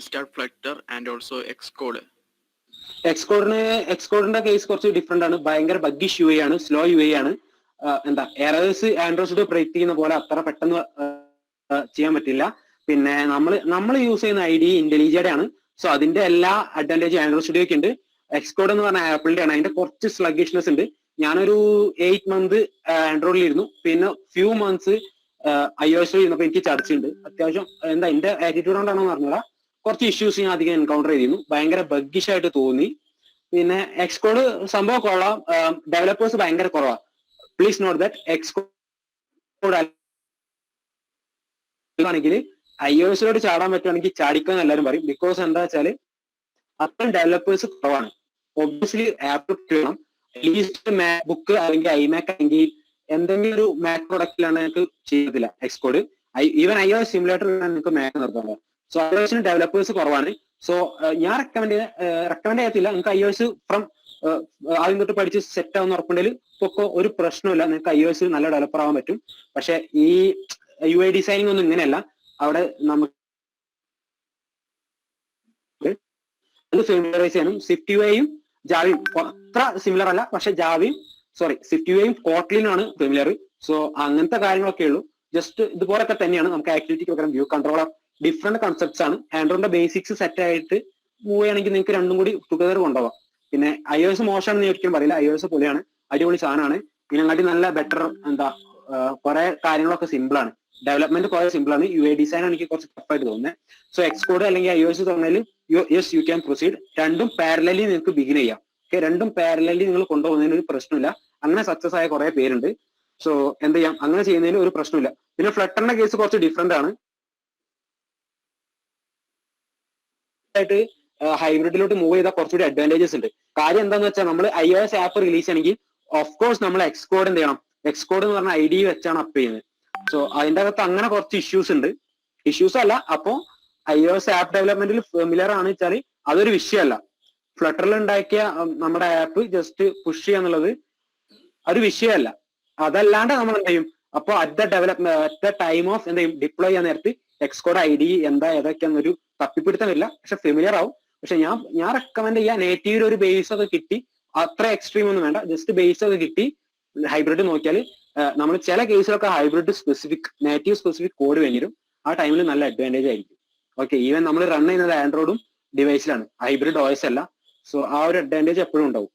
start Flutter and also Xcode? എക്സ്കോഡിന്റെ കേസ് കുറച്ച് ഡിഫറെന്റ് ആണ്. ഭയങ്കര ബഗ്ഗിഷ് UI ആണ്, സ്ലോ UI ആണ്. എന്താ എറേഴ്സ് ആൻഡ്രോയിഡ് പ്രൊഡിക്ട് ചെയ്യുന്ന പോലെ അത്ര പെട്ടെന്ന് ചെയ്യാൻ പറ്റില്ല. പിന്നെ നമ്മൾ യൂസ് ചെയ്യുന്ന IDE ഇന്റലിജയുടെ ആണ്. സോ അതിന്റെ എല്ലാ അഡ്വാൻറ്റേജ് ആൻഡ്രോയിഡ് സ്റ്റുഡിയോക്ക് ഉണ്ട്. എക്സ്കോഡ് എന്ന് പറഞ്ഞ ആപ്പിളിന്റെ ആണ്, അതിന്റെ കുറച്ച് സ്ലഗിഷ്നെസ് ഉണ്ട്. ഞാനൊരു 8 മന്ത് ആൻഡ്രോയിഡിൽ ഇരുന്നു, പിന്നെ ഫ്യൂ മന്ത്സ് iOS ഇരുന്നപ്പോൾ എനിക്ക് ചർച്ചയുണ്ട്. അത്യാവശ്യം എന്താ എന്റെ ആറ്റിറ്റ്യൂഡ് കൊണ്ടാണോ പറഞ്ഞാൽ കുറച്ച് ഇഷ്യൂസ് ഞാൻ അധികം എൻകൗണ്ടർ ചെയ്തിരുന്നു, ഭയങ്കര ബഗ്ഗിഷ് ആയിട്ട് തോന്നി. പിന്നെ എക്സ്കോഡ് സംഭവം കൊള്ളാം, ഡെവലപ്പേഴ്സ് ഭയങ്കര കുറവാണ്. പ്ലീസ് നോട്ട് ദാറ്റ് എക്സ്കോഡ് ആണെങ്കിൽ iOSലോട്ട് ചാടാൻ പറ്റുവാണെങ്കിൽ ചാടിക്കാൻ എല്ലാവരും പറയും. ബിക്കോസ് എന്താ വെച്ചാൽ അത്രയും ഡെവലപ്പേഴ്സ് കുറവാണ്. ഒബ്വിയസ്ലി ആപ്പ് വേണം, അറ്റ്ലീസ്റ്റ് മാക്ബുക്ക് അല്ലെങ്കിൽ iMac അല്ലെങ്കിൽ എന്തെങ്കിലും ഒരു മാക് പ്രൊഡക്റ്റിലാണ് നിങ്ങൾക്ക് ചെയ്യത്തില്ല എക്സ്കോഡ്. ഈവൻ iOS സിമുലേറ്റർ നിങ്ങൾക്ക് മാക് നിർത്താറുണ്ട്. സോ iOSന് ഡെവലപ്പേഴ്സ് കുറവാണ്. സോ ഞാൻ റെക്കമെൻഡ് ചെയ്യത്തില്ല. നിങ്ങൾക്ക് iOS ഫ്രം ആദ്യം തൊട്ട് പഠിച്ച് സെറ്റ് ആവുന്ന ഉറപ്പുണ്ടെങ്കിൽ ഇപ്പൊ ഒരു പ്രശ്നമില്ല, നിങ്ങൾക്ക് iOS നല്ല ഡെവലപ്പർ ആവാൻ പറ്റും. പക്ഷെ ഈ UI ഡിസൈനിങ് ഒന്നും ഇങ്ങനെയല്ല. അവിടെ നമുക്ക് ഫെമിലറൈസ് ചെയ്യാനും സ്വിഫ്റ്റ് UIയും ജാവയും അത്ര സിമിലർ അല്ല, പക്ഷെ സ്വിഫ്റ്റ് UIയും കോട്ട്ലിനുമാണ് ഫെമിലർ. സോ അങ്ങനത്തെ കാര്യങ്ങളൊക്കെ ഉള്ളൂ. ജസ്റ്റ് ഇതുപോലൊക്കെ തന്നെയാണ്. നമുക്ക് ആക്ടിവിറ്റിക്ക് പകരം വ്യൂ കൺട്രോളർ, ഡിഫറെന്റ് കൺസെപ്റ്റ്സ് ആണ്. ആൻഡ്രോയിഡിന്റെ ബേസിക്സ് സെറ്റ് ആയിട്ട് മൂവ് ചെയ്യണമെങ്കിൽ നിങ്ങൾക്ക് രണ്ടും കൂടി ടുഗദർ കൊണ്ടുപോകാം. പിന്നെ iOS മോശമാണെന്ന് ഒരിക്കലും പറയില്ല, iOS പൊളിയാണ്, അടിപൊളി സാധനമാണ്. ഇതിനെക്കാട്ടി നല്ല ബെറ്റർ എന്താ കുറെ കാര്യങ്ങളൊക്കെ സിമ്പിൾ ആണ്, ഡെവലപ്മെന്റ് കുറെ സിമ്പിൾ ആണ്. UI ഡിസൈൻ എനിക്ക് കുറച്ച് ടഫായിട്ട് തോന്നുന്നത്. സോ എക്സ്കോഡ് അല്ലെങ്കിൽ iOS തോന്നിയാലും യെസ് യു ക്യാൻ പ്രൊസീഡ്. രണ്ടും പാരലലി നിങ്ങൾക്ക് ബിഗിൻ ചെയ്യാം. ഓക്കെ, രണ്ടും പാരലലി നിങ്ങൾ കൊണ്ടുപോകുന്നതിന് ഒരു പ്രശ്നമില്ല. അങ്ങനെ സക്സസ് ആയ കുറെ പേരുണ്ട്. സോ എന്ത് ചെയ്യാം, അങ്ങനെ ചെയ്യുന്നതിന് ഒരു പ്രശ്നമില്ല. പിന്നെ ഫ്ലട്ടറിന്റെ കേസ് കുറച്ച് ഡിഫറെന്റ് ആണ്. ആയിട്ട് ഹൈബ്രിഡിലോട്ട് മൂവ് ചെയ്താൽ കുറച്ചുകൂടി അഡ്വാൻറ്റേജസ് ഉണ്ട്. കാര്യം എന്താന്ന് വെച്ചാൽ നമ്മൾ iOS ആപ്പ് റിലീസ് ചെയ്യണമെങ്കിൽ ഓഫ് കോഴ്സ് നമ്മൾ എക്സ്കോഡ് എന്ത് ചെയ്യണം, എക്സ്കോഡ് എന്ന് പറഞ്ഞ ID വെച്ചാണ് അപ്പ് ചെയ്യുന്നത്. സോ അതിന്റെ അകത്ത് അങ്ങനെ കുറച്ച് ഇഷ്യൂസ് ഉണ്ട്. ഇഷ്യൂസ് അല്ല, അപ്പോ iOS ആപ്പ് ഡെവലപ്മെന്റിൽ ഫെമിലിയർ ആണ് വെച്ചാൽ അതൊരു വിഷയമല്ല. ഫ്ലട്ടറിൽ ഉണ്ടാക്കിയ നമ്മുടെ ആപ്പ് ജസ്റ്റ് പുഷ് ചെയ്യാന്നുള്ളത് ഒരു വിഷയമല്ല. അതല്ലാണ്ട് നമ്മൾ എന്ത് ചെയ്യും, അപ്പൊ അറ്റ് ദ ടൈം ഓഫ് എന്ത് ചെയ്യും, ഡിപ്ലോയ് ചെയ്യാൻ നേരത്ത് എക്സ്കോഡ് ID എന്താ ഏതൊക്കെയാന്നൊരു തപ്പിപ്പിടുത്തം വരില്ല, പക്ഷെ ഫെമിലിയർ ആവും. പക്ഷെ ഞാൻ റെക്കമെൻഡ് ചെയ്യാൻ നേറ്റീവിൽ ഒരു ബേസ് ഒക്കെ കിട്ടി, അത്ര എക്സ്ട്രീം ഒന്നും വേണ്ട, ജസ്റ്റ് ബേസ് ഒക്കെ കിട്ടി ഹൈബ്രിഡ് നോക്കിയാൽ നമ്മൾ ചില കേസിലൊക്കെ hybrid specific native specific code വേണ്ടിവരും. ആ ടൈമിൽ നല്ല അഡ്വാൻറ്റേജ് ആയിരിക്കും. ഓക്കെ, ഈവൻ നമ്മൾ റൺ ചെയ്യുന്നത് ആൻഡ്രോയിഡും ഡിവൈസിലാണ്, ഹൈബ്രിഡ് OS അല്ല. സോ ആ ഒരു അഡ്വാൻറ്റേജ് എപ്പോഴും ഉണ്ടാവും.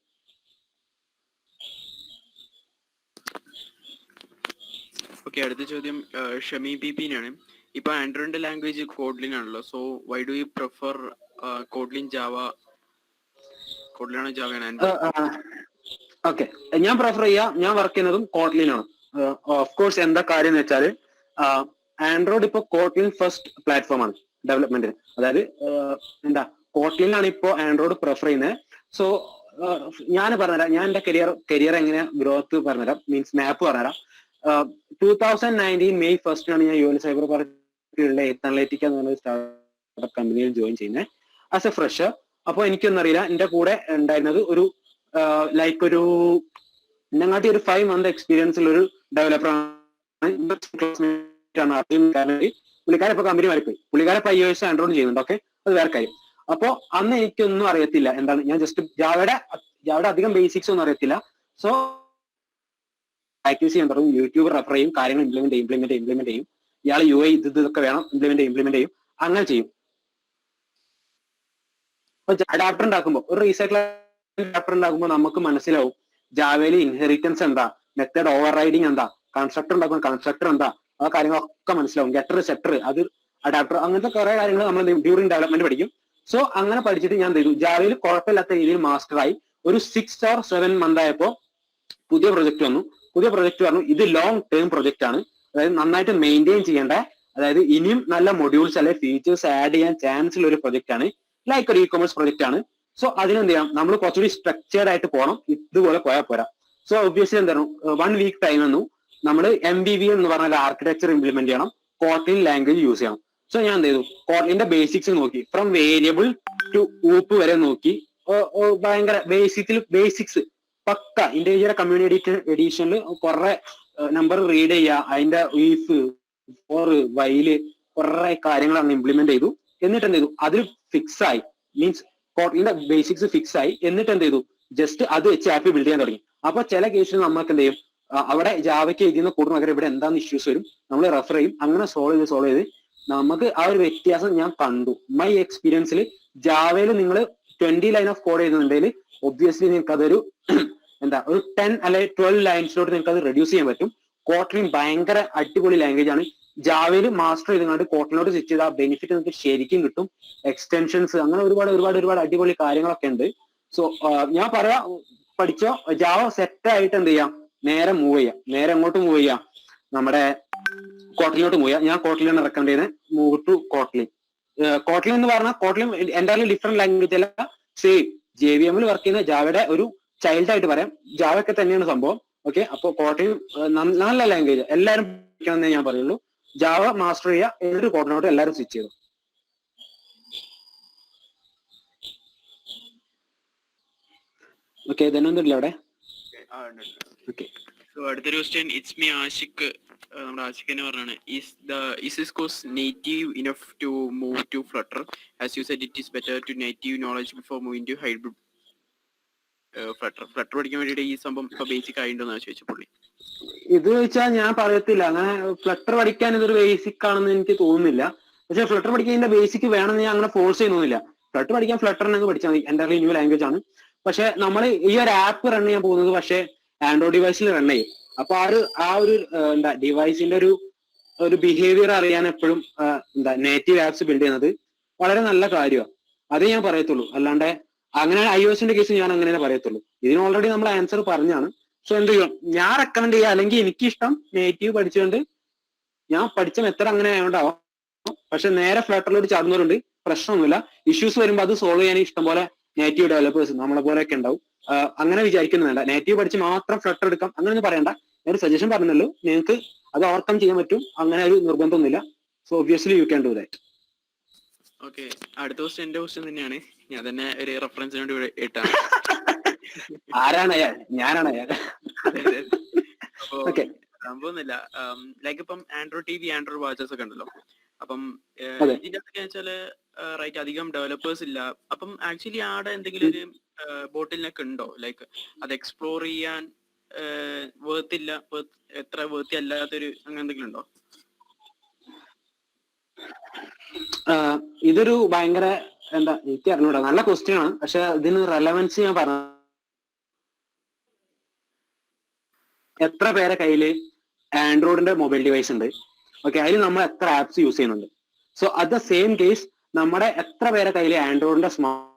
ഓക്കെ, അടുത്ത ചോദ്യം ഷമി ബിപിനാണ്. ഇപ്പൊ ആൻഡ്രോയിഡ് ലാംഗ്വേജ് കോഡ്ലിൻ ആണല്ലോ, so why do you prefer Kotlin Java? കോഡ്ലിനാണോ ജാവയാണ്? ഓക്കെ, ഞാൻ പ്രിഫർ ഞാൻ വർക്ക് ചെയ്യുന്നതും കോട്ട്ലിനാണ്. ഓഫ് കോഴ്സ് എന്താ കാര്യം എന്ന് വെച്ചാൽ ആൻഡ്രോയിഡ് ഇപ്പൊ കോട്ട്ലിൻ ഫസ്റ്റ് പ്ലാറ്റ്ഫോം ആണ് ഡെവലപ്മെന്റിന്. അതായത് എന്താ കോട്ട്ലിനാണ് ഇപ്പോ ആൻഡ്രോയിഡ് പ്രിഫർ ചെയ്യുന്നത്. സോ ഞാൻ പറഞ്ഞുതരാം, ഞാൻ എന്റെ കരിയർ എങ്ങനെ ഗ്രോത്ത് പറഞ്ഞുതരാം, മീൻസ് മാപ്പ് പറഞ്ഞുതരാം. 2019 മെയ് 1 ഞാൻ UL സൈബർ പാർക്കിലുള്ള എത്തനലറ്റിക്ക എന്ന് പറഞ്ഞ സ്റ്റാർട്ടപ്പ് കമ്പനിയിൽ ജോയിൻ ചെയ്യുന്നത് ആസ് എ ഫ്രഷർ. അപ്പൊ എനിക്കൊന്നും അറിയില്ല, എന്റെ കൂടെ ഉണ്ടായിരുന്നത് ഒരു ലൈക്ക് ഒരു ഞങ്ങാട്ടി ഒരു 5 month എക്സ്പീരിയൻസ് ഉള്ള ഒരു ഡെവലപ്പറാണ്. പുള്ളിക്കാരെ ഇപ്പൊ കമ്പനി മാറിപ്പോയി, പുള്ളിക്കാരെ ഇപ്പൊ iOS ആൻഡ്രോയിഡ് ചെയ്യുന്നുണ്ട്. ഓക്കെ, അത് വേറെ കാര്യം. അപ്പൊ അന്ന് എനിക്കൊന്നും അറിയത്തില്ല, എന്താണ് ഞാൻ ജസ്റ്റ് ജാവയുടെ അധികം ബേസിക്സ് ഒന്നും അറിയത്തില്ല. സോ പ്രാക്ടീസ് ചെയ്യാൻ തുടങ്ങും, യൂട്യൂബ് റെഫർ ചെയ്യും, കാര്യങ്ങൾ ഇംപ്ലിമെന്റ് ചെയ്യും. ഇയാൾ UI ഇതൊക്കെ വേണം, ഇംപ്ലിമെന്റ് ചെയ്യും, അങ്ങനെ ചെയ്യും. അപ്പൊ അഡാപ്റ്റർ ഉണ്ടാക്കുമ്പോൾ ഒരു റീസൈക്കിൾ അഡാപ്റ്റർ ഉണ്ടാക്കുമ്പോൾ നമുക്ക് മനസ്സിലാവും ജാവയിൽ ഇൻഹെറിറ്റൻസ് എന്താ, മെത്തേഡ് ഓവർ റൈഡിങ് എന്താ, കൺസ്ട്രക്ടർ ഉണ്ടാക്കുമ്പോൾ കൺസ്ട്രക്ടർ എന്താ, ആ കാര്യങ്ങളൊക്കെ മനസ്സിലാവും. ഗെറ്റർ സെറ്റർ അത് അഡാപ്റ്റർ, അങ്ങനത്തെ കുറെ കാര്യങ്ങൾ നമ്മൾ ഡ്യൂറിങ് ഡെവലപ്മെന്റ് പഠിക്കും. സോ അങ്ങനെ പഠിച്ചിട്ട് ഞാൻ ചെയ്തു, ജാവയിൽ കുഴപ്പമില്ലാത്ത രീതിയിൽ മാസ്റ്ററായി. ഒരു 6 or 7 month ആയപ്പോ പുതിയ പ്രൊജക്ട് വന്നു. പറഞ്ഞു ഇത് ലോങ് ടേം പ്രൊജക്ട് ആണ്, അതായത് നന്നായിട്ട് മെയിൻറ്റെയിൻ ചെയ്യേണ്ട, അതായത് ഇനിയും നല്ല മൊഡ്യൂൾസ് അല്ലെങ്കിൽ ഫീച്ചേഴ്സ് ആഡ് ചെയ്യാൻ ചാൻസ് ഉള്ള ഒരു പ്രൊജക്ട് ആണ്, ലൈക്ക് ഒരു ഇ-കൊമേഴ്സ് പ്രൊജക്ട് ആണ്. സോ അതിനെന്ത് ചെയ്യാം, നമ്മൾ കുറച്ചുകൂടി സ്ട്രക്ചേർഡ് ആയിട്ട് പോകണം, ഇതുപോലെ പോയാൽ പോരാ. സോ ഒബ്വിയസ്ലി എന്താണ് 1 week ടൈം തന്നു. നമ്മൾ MVV എന്ന് പറഞ്ഞാൽ ആർക്കിടെക്ചർ ഇംപ്ലിമെന്റ് ചെയ്യണം, കോട്ട്ലിൻ ലാംഗ്വേജ് യൂസ് ചെയ്യണം. സോ ഞാൻ എന്ത് ചെയ്തു, കോട്ട്ലിന്റെ ബേസിക്സ് നോക്കി, ഫ്രം വേരിയബിൾ ടു ഊപ്പ് വരെ നോക്കി. ഭയങ്കര ബേസിക്സ് പക്ക ഇന്റീരിയർ കമ്മ്യൂണിറ്റി എഡീഷനിൽ കുറെ നമ്പർ റീഡ് ചെയ്യുക, അതിന്റെ ഈഫ് ഫോർ വൈല് കുറെ കാര്യങ്ങൾ അങ്ങ് ഇംപ്ലിമെന്റ് ചെയ്തു. എന്നിട്ട് എന്ത് ചെയ്തു, അതിൽ ഫിക്സ് ആയി, മീൻസ് കോട്ട്ലിന്റെ ബേസിക്സ് ഫിക്സ് ആയി. എന്നിട്ട് എന്ത് ചെയ്തു, ജസ്റ്റ് അത് വെച്ച് ആപ്പ് ബിൽഡ് ചെയ്യാൻ തുടങ്ങി. അപ്പൊ ചില കേസിൽ നമുക്ക് എന്ത് ചെയ്യും, അവിടെ ജാവയ്ക്ക് എഴുതുന്ന കൂടുതൽ പകരം ഇവിടെ എന്താന്ന് ഇഷ്യൂസ് വരും, നമ്മൾ റെഫർ ചെയ്യും, അങ്ങനെ സോൾവ് ചെയ്ത് നമുക്ക് ആ ഒരു വ്യത്യാസം ഞാൻ കണ്ടു. മൈ എക്സ്പീരിയൻസിൽ ജാവയിൽ നിങ്ങൾ 20 ലൈൻ ഓഫ് കോഡ് എഴുതുന്നുണ്ടെങ്കിൽ ഒബ്വിയസ്ലി നിങ്ങൾക്ക് അതൊരു എന്താ ഒരു 10 അല്ലെങ്കിൽ 12 ലൈൻസിലോട്ട് നിങ്ങൾക്ക് അത് റെഡ്യൂസ് ചെയ്യാൻ പറ്റും. കോട്ട്ലിൻ ഭയങ്കര അടിപൊളി ലാംഗ്വേജ് ആണ്. ജാവയിൽ മാസ്റ്റർ ചെയ്തുകൊണ്ട് കോട്ട്ലിനോട് സ്വിച്ച് ചെയ്ത ആ ബെനിഫിറ്റ് നിങ്ങൾക്ക് ശരിക്കും കിട്ടും. എക്സ്റ്റൻഷൻസ് അങ്ങനെ ഒരുപാട് അടിപൊളി കാര്യങ്ങളൊക്കെ ഉണ്ട്. സോ ഞാൻ പറയാ, പഠിച്ചോ, ജാവ സെറ്റ് ആയിട്ട് എന്ത് ചെയ്യാം, നേരെ എങ്ങോട്ട് മൂവ് ചെയ്യാം, നമ്മുടെ കോട്ട്ലിനോട്ട് മൂവ് ചെയ്യാം. ഞാൻ കോട്ട്ലിനാണ് റെക്കമെൻഡ് ചെയ്യുന്നത്, മൂവ് ടു കോട്ട്ലിൻ. കോട്ട്ലിൻ എന്ന് പറഞ്ഞാൽ കോട്ട്ലിൻ എൻ്റയർലി ഡിഫറെന്റ് ലാംഗ്വേജ് അല്ല, സെയിം JVM വർക്ക് ചെയ്യുന്ന ജാവയുടെ ഒരു ചൈൽഡ് ആയിട്ട് പറയാം, ജാവ ഒക്കെ തന്നെയാണ് സംഭവം. ഓക്കെ, അപ്പൊ കോട്ട്ലിൻ നല്ല ലാംഗ്വേജ്, എല്ലാവരും പഠിക്കണമെന്നേ ഞാൻ പറയുള്ളൂ. ജാവ മാസ്റ്റർ ചെയ്യുക, എന്നിട്ട് കോട്ട്ലിനോട്ട് എല്ലാവരും സ്വിച്ച് ചെയ്തു. ഓക്കെ, ഇതൊന്നുമില്ല അവിടെ. ഓക്കെ, അടുത്തൊരു ക്വസ്റ്റ്യൻ, ഇറ്റ്സ് മീ ആഷിഖ്. നമ്മുടെ ആഷിഖ് തന്നെ പറഞ്ഞാണ്, is this course native enough to move to Flutter? As you said, it is better to native knowledge before moving to hybrid Flutter പഠിക്കാൻ വേണ്ടിയിട്ട് ഈ സംഭവം ഇപ്പൊ ബേസിക് ആയിട്ടുണ്ടെന്നാണ് ചോദിച്ചു പുള്ളി. ഇത് വെച്ചാൽ ഞാൻ പറയത്തില്ല, അങ്ങനെ ഫ്ലട്ടർ പഠിക്കാൻ ഇതൊരു ബേസിക് ആണെന്ന് എനിക്ക് തോന്നുന്നില്ല. പക്ഷെ ഫ്ലട്ടർ പഠിക്കാൻ ഇതിന്റെ ബേസിക് വേണമെന്ന് ഞാൻ അങ്ങനെ ഫോഴ്സ് ചെയ്യുന്നില്ല. ഫ്ലട്ടർ പഠിക്കാൻ ഫ്ലട്ടറിനൊക്കെ പഠിച്ചാൽ മതി, എൻ്റെ ന്യൂ ലാംഗ്വേജ് ആണ്. പക്ഷെ നമ്മൾ ഈ ഒരു ആപ്പ് റൺ ചെയ്യാൻ പോകുന്നത് പക്ഷെ ആൻഡ്രോയിഡ് ഡിവൈസിൽ റൺ ചെയ്യും. അപ്പൊ ആ ഒരു എന്താ ഡിവൈസിന്റെ ഒരു ബിഹേവിയർ അറിയാൻ എപ്പോഴും എന്താ നേറ്റീവ് ആപ്സ് ബിൽഡ് ചെയ്യുന്നത് വളരെ നല്ല കാര്യമാണ്. അതേ ഞാൻ പറയത്തുള്ളൂ, അല്ലാണ്ട് അങ്ങനെ iOSന്റെ കേസ് ഞാൻ അങ്ങനെ പറയത്തുള്ളൂ. ഇതിന് ഓൾറെഡി നമ്മൾ ആൻസർ പറഞ്ഞാണ്. സോ എന്ത് ചെയ്യും, ഞാൻ റെക്കമെൻഡ് ചെയ്യുക, അല്ലെങ്കിൽ എനിക്കിഷ്ടം നേറ്റീവ് പഠിച്ചുകൊണ്ട് ഞാൻ പഠിച്ച മെത്തേഡ് അങ്ങനെ ആയതുകൊണ്ടാവാം പക്ഷെ നേരെ ഫ്ലട്ടറിലോട്ട് ചാടുന്നവരുണ്ട്, പ്രശ്നമൊന്നുമില്ല. ഇഷ്യൂസ് വരുമ്പോൾ അത് സോൾവ് ചെയ്യാൻ ഇഷ്ടംപോലെ നേറ്റീവ് ഡെവലപ്പേഴ്സ് നമ്മളെ പോലെയൊക്കെ ഉണ്ടാവും. അങ്ങനെ വിചാരിക്കുന്നുണ്ട് നേറ്റീവ് പഠിച്ച് മാത്രം ഫ്ലട്ടർ എടുക്കാം അങ്ങനെയൊന്നും പറയണ്ട. ഞാൻ ഒരു സജഷൻ പറഞ്ഞല്ലോ, നിങ്ങൾക്ക് അത് ഓവർകം ചെയ്യാൻ പറ്റും, അങ്ങനെ ഒരു നിർബന്ധമൊന്നുമില്ല. So obviously you can do that. Okay, അടുത്ത ക്വസ്റ്റ്യൻ എന്റെ ക്വസ്റ്റ്യൻ തന്നെയാണ്. ഞാൻ തന്നെ ഒരു റെഫറൻസിന് വേണ്ടി ഇട്ടാണ്. ആരാണ് അയാൾ? ഞാനാണ് അയാൾ. അപ്പൊ സംഭവമൊന്നുമില്ല. ലൈക്ക് ഇപ്പം ആൻഡ്രോയിഡ് ടി വി, ആൻഡ്രോയിഡ് വാച്ചസ് ഒക്കെ ഉണ്ടല്ലോ. അപ്പം ഇതിന്റെ അകത്തൊക്കെ വെച്ചാല് റൈറ്റ് അധികം ഡെവലപ്പേഴ്സ് ഇല്ല. അപ്പം ആക്ച്വലി ആടെ എന്തെങ്കിലും ഒരു ബോട്ടിലൊക്കെ ഉണ്ടോ? ലൈക്ക് അത് എക്സ്പ്ലോർ ചെയ്യാൻ വേർത്തില്ല, എത്ര വേർത്തി അല്ലാത്തൊരു അങ്ങനെ എന്തെങ്കിലും ഉണ്ടോ? ഇതൊരു ഭയങ്കര എന്താ എനിക്ക് അറിഞ്ഞൂടാ, നല്ല ക്വസ്റ്റ്യൻ ആണ്. പക്ഷെ ഇതിന് റെലവൻസ് ഞാൻ പറഞ്ഞു. എത്ര പേരെ കയ്യില് ആൻഡ്രോയിഡിന്റെ മൊബൈൽ ഡിവൈസ് ഉണ്ട്? ഓക്കെ, അതിൽ നമ്മൾ എത്ര ആപ്സ് യൂസ് ചെയ്യുന്നുണ്ട്? So at the same case നമ്മുടെ എത്ര പേരെ കയ്യില് ആൻഡ്രോയിഡിന്റെ സ്മാർട്ട്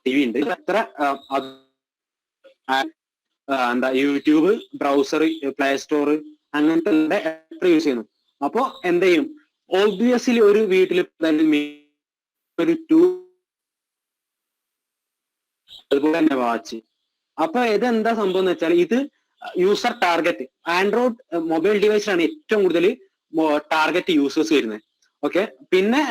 ടി വി ഉണ്ട്? എത്ര എന്താ യൂട്യൂബ്, ബ്രൗസർ, പ്ലേ സ്റ്റോർ അങ്ങനത്തെ എത്ര യൂസ് ചെയ്യുന്നു? അപ്പോ എന്ത് ചെയ്യും? ഓബ്വിയസ്ലി ഒരു വീട്ടിൽ ഒരു അതുപോലെ തന്നെ വാച്ച്. അപ്പൊ ഇതെന്താ സംഭവം എന്ന് വെച്ചാൽ ഇത് യൂസർ ടാർഗറ്റ് ആൻഡ്രോയിഡ് മൊബൈൽ ഡിവൈസിലാണ് ഏറ്റവും കൂടുതൽ ടാർഗറ്റ് യൂസേഴ്സ് വരുന്നത്. ഓക്കെ, പിന്നെ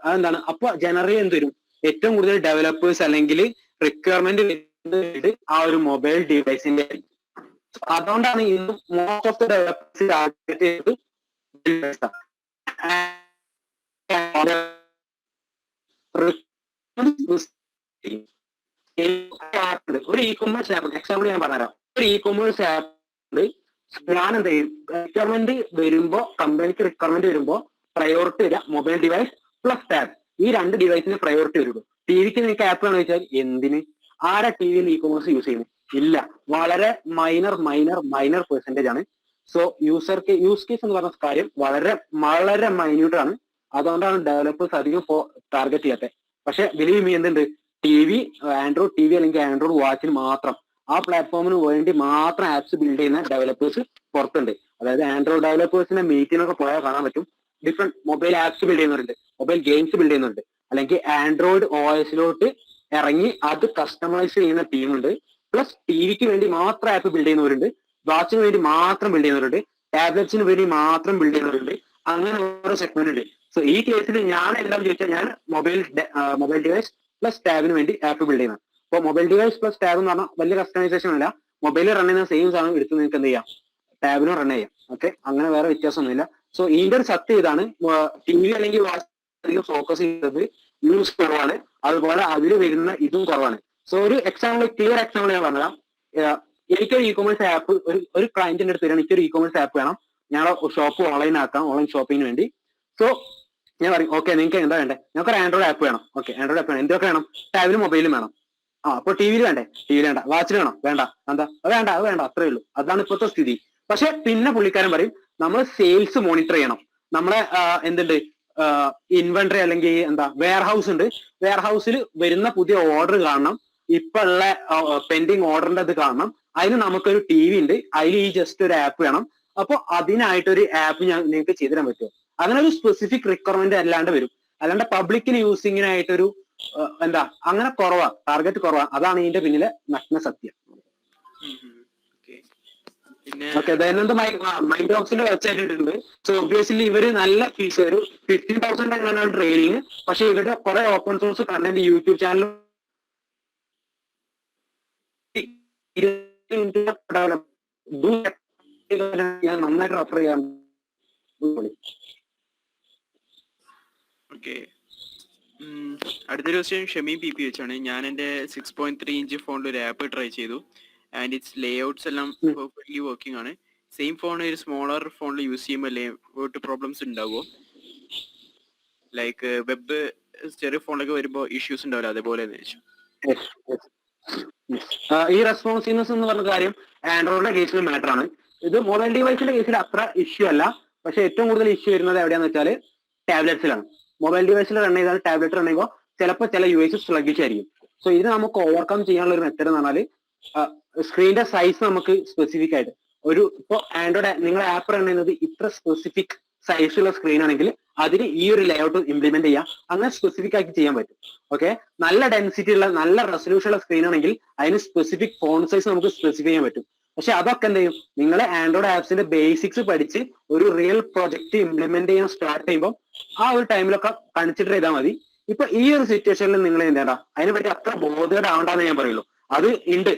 അതെന്താണ് അപ്പൊ ജനറലി എന്ത് വരും? ഏറ്റവും കൂടുതൽ ഡെവലപ്പേഴ്സ് അല്ലെങ്കിൽ റിക്വയർമെന്റ് വരുന്നത് ആ ഒരു മൊബൈൽ ഡിവൈസിന്റെ. അതുകൊണ്ടാണ് ഇന്ന് most of the developers target ചെയ്തത് ഒരു ഇ കൊമേഴ്സ് ആപ്പ് എക്സാമ്പിൾ ഞാൻ പറഞ്ഞുതരാം. ഒരു ഇ കൊമേഴ്സ് ആപ്പ് ഞാൻ എന്ത് ചെയ്യും? റിക്വയർമെന്റ് വരുമ്പോ, കമ്പനിക്ക് റിക്വയർമെന്റ് വരുമ്പോ പ്രയോറിറ്റി വരിക മൊബൈൽ ഡിവൈസ് പ്ലസ് ടാബ്. ഈ രണ്ട് ഡിവൈസിന് പ്രയോറിറ്റി വരുള്ളൂ. ടി വിക്ക് നിങ്ങൾക്ക് ആപ്പ് വേണമെന്ന് വെച്ചാൽ എന്തിന്? ആരാ ടി വിയിൽ ഇ കൊമേഴ്സ് യൂസ് ചെയ്യുന്നത്? ഇല്ല, വളരെ മൈനർ പെർസെന്റേജ് ആണ്. സോ യൂസർക്ക് യൂസ് കേസ് എന്ന് പറഞ്ഞ കാര്യം വളരെ വളരെ മൈന്യൂട്ട് ആണ്. അതുകൊണ്ടാണ് ഡെവലപ്പേഴ്സ് അധികം ടാർഗറ്റ് ചെയ്യാത്തത്. പക്ഷെ ബിലീവ് മീ, എന്തുണ്ട്? ടി വി, ആൻഡ്രോയിഡ് ടി വി അല്ലെങ്കിൽ ആൻഡ്രോയിഡ് വാച്ചിന് മാത്രം, ആ പ്ലാറ്റ്ഫോമിന് വേണ്ടി മാത്രം ആപ്സ് ബിൽഡ് ചെയ്യുന്ന ഡെവലപ്പേഴ്സ് പുറത്തുണ്ട്. അതായത് ആൻഡ്രോയിഡ് ഡെവലപ്പേഴ്സിന്റെ മീറ്റിനൊക്കെ പോയാൽ കാണാൻ പറ്റും. ഡിഫറെന്റ് മൊബൈൽ ആപ്സ് ബിൽഡ് ചെയ്യുന്നുണ്ട്, മൊബൈൽ ഗെയിംസ് ബിൽഡ് ചെയ്യുന്നുണ്ട്, അല്ലെങ്കിൽ ആൻഡ്രോയിഡ് ഒ എസിലോട്ട് ഇറങ്ങി അത് കസ്റ്റമൈസ് ചെയ്യുന്ന ടീമുണ്ട്. പ്ലസ് ടി വിക്ക് വേണ്ടി മാത്രം ആപ്പ് ബിൽഡ് ചെയ്യുന്നവരുണ്ട്, വാച്ചിന് വേണ്ടി മാത്രം ബിൽഡ് ചെയ്യുന്നവരുണ്ട്, ടാബ്ലറ്റ്സിന് വേണ്ടി മാത്രം ബിൽഡ് ചെയ്യുന്നവരുണ്ട്. അങ്ങനെ ഓരോ സെഗ്മെന്റ് ഉണ്ട്. സോ ഈ കേസിൽ ഞാൻ എല്ലാം ചോദിച്ചാൽ ഞാൻ മൊബൈൽ ഡിവൈസ് പ്ലസ് ടാബിന് വേണ്ടി ആപ്പ് ബിൽഡ് ചെയ്യുന്നത്. അപ്പോൾ മൊബൈൽ ഡിവൈസ് പ്ലസ് ടാബ് എന്ന് പറഞ്ഞാൽ വലിയ കസ്റ്റമൈസേഷൻ അല്ല. മൊബൈലിൽ റൺ ചെയ്യുന്ന സെയിം സാധനം എടുത്ത് നിങ്ങൾക്ക് എന്ത് ചെയ്യാം? ടാബിനും റൺ ചെയ്യാം. ഓക്കെ, അങ്ങനെ വേറെ വ്യത്യാസമൊന്നുമില്ല. സോ ഇതിന്റെ ഒരു സത്യം ഇതാണ്. ടി വി അല്ലെങ്കിൽ വാച്ച് അധികം ഫോക്കസ് ചെയ്യുന്നത് യൂസ് കുറവാണ്, അതുപോലെ അതിൽ വരുന്ന ഇതും കുറവാണ്. സോ ഒരു എക്സാമ്പിൾ, ക്ലിയർ എക്സാമ്പിൾ ഞാൻ പറഞ്ഞുതരാം. എനിക്കൊരു ഇ കൊമേഴ്സ് ആപ്പ്, ഒരു ക്ലയന്റിന്റെ അടുത്ത് വരികയാണ്, എനിക്കൊരു ഇ കൊമേഴ്സ് ആപ്പ് വേണം, ഞങ്ങളെ ഷോപ്പ് ഓൺലൈൻ ആക്കാം, ഓൺലൈൻ ഷോപ്പിങ്ങിന് വേണ്ടി. സോ ഞാൻ പറയും ഓക്കെ, നിങ്ങൾക്ക് എന്താ വേണ്ടേ? ഞങ്ങൾക്ക് ഒരു ആൻഡ്രോയിഡ് ആപ്പ് വേണം. ഓക്കെ, ആൻഡ്രോയിഡ് ആപ്പ് വേണം. എന്തൊക്കെ വേണം? ടാബിലും മൊബൈലും വേണം. അപ്പൊ ടി വിയിൽ വേണ്ടേ? ടി വിയിൽ വേണ്ട. വാച്ചിൽ വേണം? വേണ്ട. എന്താ? അത് വേണ്ട, അത്രേ ഉള്ളൂ. അതാണ് ഇപ്പോഴത്തെ സ്ഥിതി. പക്ഷെ പിന്നെ പുള്ളിക്കാരൻ പറയും നമ്മൾ സെയിൽസ് മോണിറ്റർ ചെയ്യണം, നമ്മളെ എന്തുണ്ട് ഇൻവെന്ററി അല്ലെങ്കിൽ എന്താ വെയർ ഹൗസ് ഉണ്ട്, വെയർ ഹൗസിൽ വരുന്ന പുതിയ ഓർഡർ കാണണം, ഇപ്പൊ ഉള്ള പെൻഡിങ് ഓർഡറിന്റെ ഇത് കാണണം. അതിന് നമുക്കൊരു ടി വി ഉണ്ട്, അതിൽ ഈ ജസ്റ്റ് ഒരു ആപ്പ് വേണം. അപ്പൊ അതിനായിട്ടൊരു ആപ്പ് നിങ്ങൾക്ക് ചെയ്തു തരാൻ പറ്റുമോ? അങ്ങനെ ഒരു സ്പെസിഫിക് റിക്വയർമെന്റ് അല്ലാണ്ട് വരും. അല്ലാണ്ട് പബ്ലിക്കിന് യൂസിങ്ങിനായിട്ടൊരു എന്താ അങ്ങനെ കുറവാ, ടാർഗറ്റ് കുറവാ. അതാണ് ഇതിന്റെ പിന്നിലെ നഗ്ന സത്യം. ഓക്കെ, ദൈനംദിന മൈൻഡ് ബോക്സിന്റെ വെബ്സൈറ്റ് ഇട്ടുണ്ട്. സോ ഒബ്വിയസ്ലി ഇവര് നല്ല ഫീസ്, ഒരു 15,000 അങ്ങനെയാണ് ട്രെയിനിങ്. പക്ഷെ ഇവരുടെ കുറെ open source content YouTube channel ഞാൻ നന്നായിട്ട് റെഫർ ചെയ്യാൻ. ഓക്കെ, അടുത്തൊരു ക്വസ്റ്റ്യൻ ഷമീം പി പി വെച്ചാണ്. ഞാൻ എന്റെ 6.3 ഇഞ്ച് ഫോണിൽ ഒരു ആപ്പ് ട്രൈ ചെയ്തു, ആൻഡ് ഇറ്റ്സ് ലേഔട്ട്സ് എല്ലാം പെർഫെക്റ്റ്ലി വർക്കിംഗ് ആണ്. സെയിം ഫോൺ ഒരു സ്മോളർ ഫോണിൽ യൂസ് ചെയ്യുമ്പോൾ ലേഔട്ട് പ്രോബ്ലംസ് ഉണ്ടാവുമോ? ലൈക്ക് വെബ് ചെറിയ ഫോണിലൊക്കെ വരുമ്പോൾ ഇഷ്യൂസ് ഉണ്ടാവില്ല, അതേപോലെ ഈ റെസ്പോൺസീവ്നെസ് എന്ന് പറഞ്ഞ കാര്യം ആൻഡ്രോയിഡിന്റെ കേസിൽ മാറ്റർ ആണ്. ഇത് മൊബൈൽ ഡിവൈസിന്റെ കേസിൽ അത്ര ഇഷ്യൂ അല്ല. പക്ഷെ ഏറ്റവും കൂടുതൽ ഇഷ്യൂ വരുന്നത് എവിടെയാന്ന് വെച്ചാൽ ടാബ്ലറ്റ്സിലാണ്. മൊബൈൽ ഡിവൈസിൽ റൺ ചെയ്താൽ ടാബ്ലറ്റ് റൺ ചെയ്യുമ്പോൾ ചിലപ്പോൾ ചില യുഐസ് സ്ലഗിഷ് ആയിരിക്കും. സോ ഇത് നമുക്ക് ഓവർകം ചെയ്യാനുള്ള ഒരു മെത്തേഡ് എന്ന് പറഞ്ഞാൽ സ്ക്രീനിന്റെ സൈസ് നമുക്ക് സ്പെസിഫിക് ആയിട്ട് ഇപ്പൊ ആൻഡ്രോയിഡ് നിങ്ങളെ ആപ്പ് റൺ ചെയ്യുന്നത് ഇത്ര സ്പെസിഫിക് സൈസുള്ള സ്ക്രീൻ ആണെങ്കിൽ അതിന് ഈ ഒരു ലേഔട്ട് ഇംപ്ലിമെന്റ് ചെയ്യാം, അങ്ങനെ സ്പെസിഫിക് ആക്കി ചെയ്യാൻ പറ്റും. ഓക്കെ, നല്ല ഡെൻസിറ്റി ഉള്ള നല്ല റെസൊല്യൂഷൻ ഉള്ള സ്ക്രീൻ ആണെങ്കിൽ അതിന് സ്പെസിഫിക് ഫോണ്ട് സൈസ് നമുക്ക് സ്പെസിഫൈ ചെയ്യാൻ പറ്റും. പക്ഷെ അതൊക്കെ എന്ത് ചെയ്യും, നിങ്ങളെ ആൻഡ്രോയിഡ് ആപ്സിന്റെ ബേസിക്സ് പഠിച്ച് ഒരു റിയൽ പ്രൊജക്ട് ഇംപ്ലിമെന്റ് ചെയ്യാൻ സ്റ്റാർട്ട് ചെയ്യുമ്പോൾ ആ ഒരു ടൈമിലൊക്കെ കൺസിഡർ ചെയ്താൽ മതി. ഇപ്പൊ ഈ ഒരു സിറ്റുവേഷനിൽ നിങ്ങൾ എന്താ അതിനെ പറ്റി അത്ര ബോധേഡാവണ്ടെന്ന് ഞാൻ പറയുള്ളൂ. അത് ഉണ്ട്,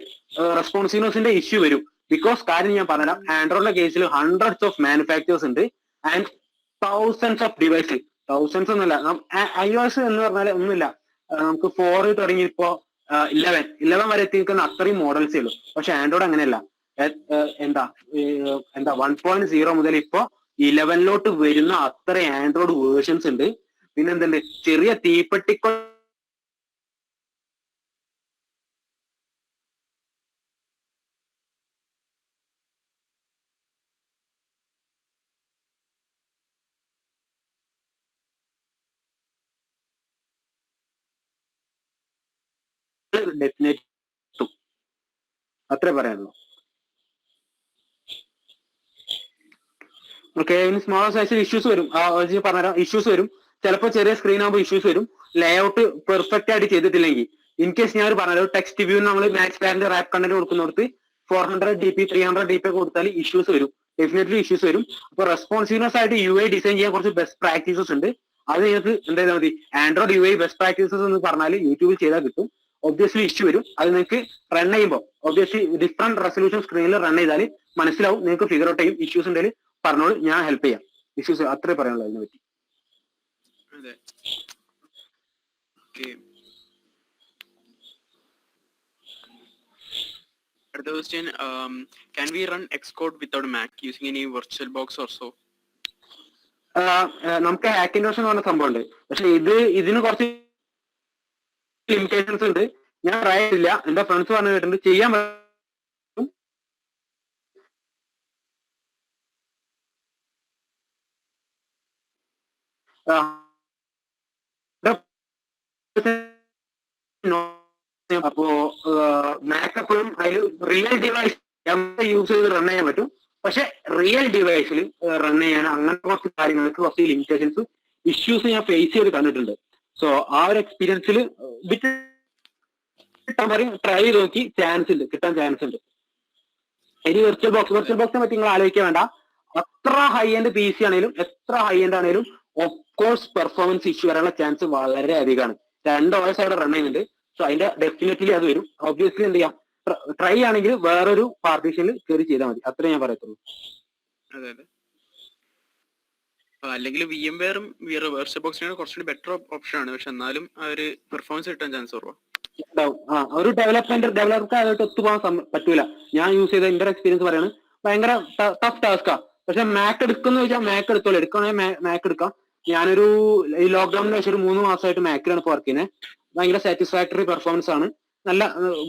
റെസ്പോൺസീവ്നെസിന്റെ ഇഷ്യൂ വരും. ബിക്കോസ് കാര്യം ഞാൻ പറഞ്ഞുതരാം, ആൻഡ്രോയിഡിന്റെ കേസിൽ ഹൺഡ്രഡ്സ് ഓഫ് മാനുഫാക്ചേഴ്സ് ഉണ്ട് and thousands of device. Thousands ഒന്നുമില്ല, iOS എന്ന് പറഞ്ഞാൽ ഒന്നുമില്ല, നമുക്ക് 4 തുടങ്ങി ഇപ്പോ 11 വരെ എത്തി നിൽക്കുന്ന അത്രയും മോഡൽസേ ഉള്ളൂ. പക്ഷെ ആൻഡ്രോയിഡ് അങ്ങനെയല്ല. എന്താ 1.0 മുതൽ ഇപ്പോ 11ലോട്ട് വരുന്ന അത്ര ആൻഡ്രോയിഡ് വേർഷൻസ് ഉണ്ട്. പിന്നെ എന്തുണ്ട്, ചെറിയ തീപ്പെട്ടിക്കൊ ഡെഫിനറ്റ് അത്രേ പറയാനുള്ളൂ. ഓക്കെ, ഇനി സ്മോൾ സൈസിൽ ഇഷ്യൂസ് വരും, പറഞ്ഞുതരാം. ഇഷ്യൂസ് വരും, ചിലപ്പോൾ ചെറിയ സ്ക്രീൻ ആകുമ്പോൾ ഇഷ്യൂസ് വരും. ലേഔട്ട് പെർഫെക്റ്റ് ആയിട്ട് ചെയ്തിട്ടില്ലെങ്കിൽ. ഇൻ കേസ് ഞാൻ പറഞ്ഞത് ടെക്സ്റ്റ് വ്യൂ നമ്മൾ മാക്സ് പാരന്റ് റാപ്പ് കണ്ടന്റ് കൊടുക്കുന്നിടത്ത് 400 DP 300 DP കൊടുത്താൽ ഇഷ്യൂസ് വരും, ഡെഫിനറ്റ്ലി ഇഷ്യൂസ് വരും. അപ്പൊ റെസ്പോൺസീവ്നെസ് ആയിട്ട് UI ഡിസൈൻ ചെയ്യാൻ കുറച്ച് ബെസ്റ്റ് പ്രാക്ടീസസ് ഉണ്ട്. അത് നിങ്ങൾക്ക് എന്ത് ചെയ്താൽ മതി, ആൻഡ്രോയിഡ് UI ബെസ്റ്റ് പ്രാക്ടീസസ് എന്ന് പറഞ്ഞാൽ യൂട്യൂബിൽ ചെയ്താൽ കിട്ടും. ഒബ്വിയസ്ലി ഇഷ്യൂ വരും, അത് നിങ്ങൾക്ക് റൺ ചെയ്യുമ്പോൾ ഒബ്വിയസ്ലി ഡിഫറെന്റ് റെസൊല്യൂഷൻ സ്ക്രീനിൽ റൺ ചെയ്താൽ മനസ്സിലാവും, നിങ്ങൾക്ക് ഫിഗർ ഔട്ട് ചെയ്യും. ഇഷ്യൂസ് ഉണ്ടെങ്കിൽ പറഞ്ഞോളൂ, ഞാൻ ഹെൽപ്പ് ചെയ്യാം. ഇഷ്യൂസ് അത്രേ പറയാനുള്ളൂ അതിനെ പറ്റി. അടുത്ത question, can we run Xcode without Mac using any virtual box or so? നമുക്ക് ഹാക്കിൻഡോസ് എന്ന് പറഞ്ഞ സംഭവം ഉണ്ട്, പക്ഷെ ഇതിന് കുറച്ച് ലിമിറ്റേഷൻസ് ഉണ്ട്. ഞാൻ ട്രൈ ചെയ്തില്ല, എന്റെ ഫ്രണ്ട്സ് പറഞ്ഞു കേട്ടിട്ടുണ്ട് ചെയ്യാൻ പറ്റും. അപ്പോ മാക് എപ്പോഴും അതിൽ റിയൽ ഡിവൈസ് യൂസ് ചെയ്ത് റൺ ചെയ്യാൻ പറ്റും. പക്ഷെ റിയൽ ഡിവൈസിൽ റൺ ചെയ്യാൻ അങ്ങനെ കുറച്ച് കാര്യങ്ങൾക്ക് കുറച്ച് ലിമിറ്റേഷൻസ് ഇഷ്യൂസ് ഞാൻ ഫേസ് ചെയ്ത് കണ്ടിട്ടുണ്ട്. സോ ആ ഒരു എക്സ്പീരിയൻസിൽ കിട്ടാൻ പറയും, ട്രൈ ചെയ്ത് നോക്കി, കിട്ടാൻ ചാൻസ് ഉണ്ട്. ഇനി വെർച്വൽ ബോക്സിനെ പറ്റി നിങ്ങൾ ആലോചിക്കാൻ വേണ്ട. അത്ര ഹൈ എൻഡ് PC ആണെങ്കിലും എത്ര ഹൈ എൻഡ് ആണെങ്കിലും ഓഫ് കോഴ്സ് പെർഫോമൻസ് ഇഷ്യൂ വരാനുള്ള ചാൻസ് വളരെ അധികമാണ്. 2 hours അവിടെ റൺ ചെയ്യുന്നുണ്ട്. സോ അതിന്റെ ഡെഫിനറ്റ്ലി അത് വരും. ഒബ്വിയസ്ലി എന്ത് ചെയ്യാം, ട്രൈ ആണെങ്കിൽ വേറൊരു പാർട്ടീഷനിൽ കയറി ചെയ്താൽ മതി, അത്രേ ഞാൻ പറയത്തുള്ളൂ. അതെ അതെ, അല്ലെങ്കിൽ VMware വെർച്വൽ ബോക്സിനാണ് കുറച്ചുകൂടി ബെറ്റർ ഓപ്ഷൻ ആണ്. പക്ഷെ എന്നാലും ആ ഒരു പെർഫോമൻസ് കിട്ടാൻ ചാൻസ് കുറവാണ്. ഒരു ഡെവലപ്പർക്ക് അതായിട്ട് ഒത്തുപോകാൻ പറ്റൂല. ഞാൻ യൂസ് ചെയ്ത എന്റെ എക്സ്പീരിയൻസ് പറയാണ്, ഭയങ്കര ടഫ് ടാസ്കാ. പക്ഷെ മാക് എടുക്കുന്ന ചോദിച്ചാൽ മാക് എടുത്തോളൂ, എടുക്കണമെങ്കിൽ മാക് എടുക്കാം. ഞാനൊരു ഈ ലോക്ക്ഡൌണിന് ശേഷം ഒരു 3 മാസമായിട്ട് മാക്കിലാണ് ഇപ്പോൾ വർക്ക് ചെയ്യുന്നത്. ഭയങ്കര സാറ്റിസ്ഫാക്ടറി പെർഫോമൻസ് ആണ്, നല്ല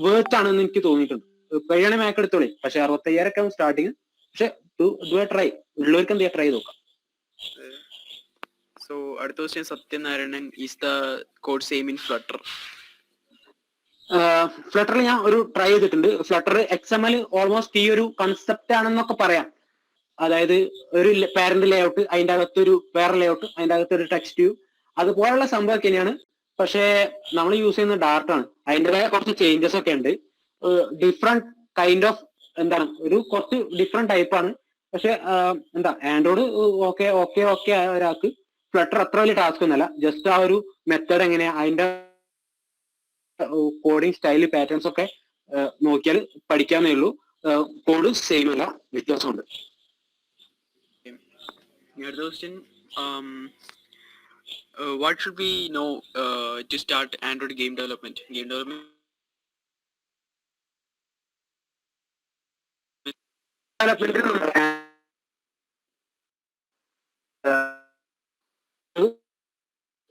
വേർത്ത് ആണെന്ന് എനിക്ക് തോന്നിയിട്ടുണ്ട്. കഴിയാണെങ്കിൽ മാക് എടുത്തോളി, പക്ഷെ 65,000 സ്റ്റാർട്ടിങ്. പക്ഷെ ട്രൈ ഉള്ളവർക്ക് എന്ത് ചെയ്യാം, ട്രൈ നോക്കാം. സോ അടുത്ത question, Sathyanarayanan, is the code same in Flutter? ഫ്ലട്ടറിൽ ഞാൻ ഒരു ട്രൈ ചെയ്തിട്ടുണ്ട്. ഫ്ലട്ടർ XML ഓൾമോസ്റ്റ് ഈ ഒരു കൺസെപ്റ്റ് ആണെന്നൊക്കെ പറയാം. അതായത് ഒരു പാരന്റ് ലേഔട്ട്, അതിന്റെ അകത്തൊരു വേറെ ലേഔട്ട്, അതിന്റെ അകത്തൊരു ടെക്സ്റ്റ് വ്യൂ, അതുപോലുള്ള സംഭവം തന്നെയാണ്. പക്ഷേ നമ്മൾ യൂസ് ചെയ്യുന്ന ഡാർട്ട് ആണ്, അതിൻ്റെതായ കുറച്ച് ചേഞ്ചസ് ഒക്കെ ഉണ്ട്. ഡിഫറെന്റ് കൈൻഡ് ഓഫ് എന്താണ്, ഒരു കുറച്ച് ഡിഫറെന്റ് ടൈപ്പ് ആണ്. പക്ഷെ എന്താ ആൻഡ്രോയിഡ് ഓക്കെ ഒരാൾക്ക്, ഫ്ലട്ടർ അത്ര വലിയ ടാസ്ക് ഒന്നുമല്ല. ജസ്റ്റ് ആ ഒരു മെത്തേഡ് എങ്ങനെയാ, അതിന്റെ കോഡിങ് സ്റ്റൈല് പാറ്റേൺസ് ഒക്കെ നോക്കിയാൽ പഠിക്കാന്നേ ഉള്ളൂ. കോഡ് സെയിം അല്ല, വ്യത്യാസമുണ്ട്. അടുത്ത question, what should we know to start Android game development?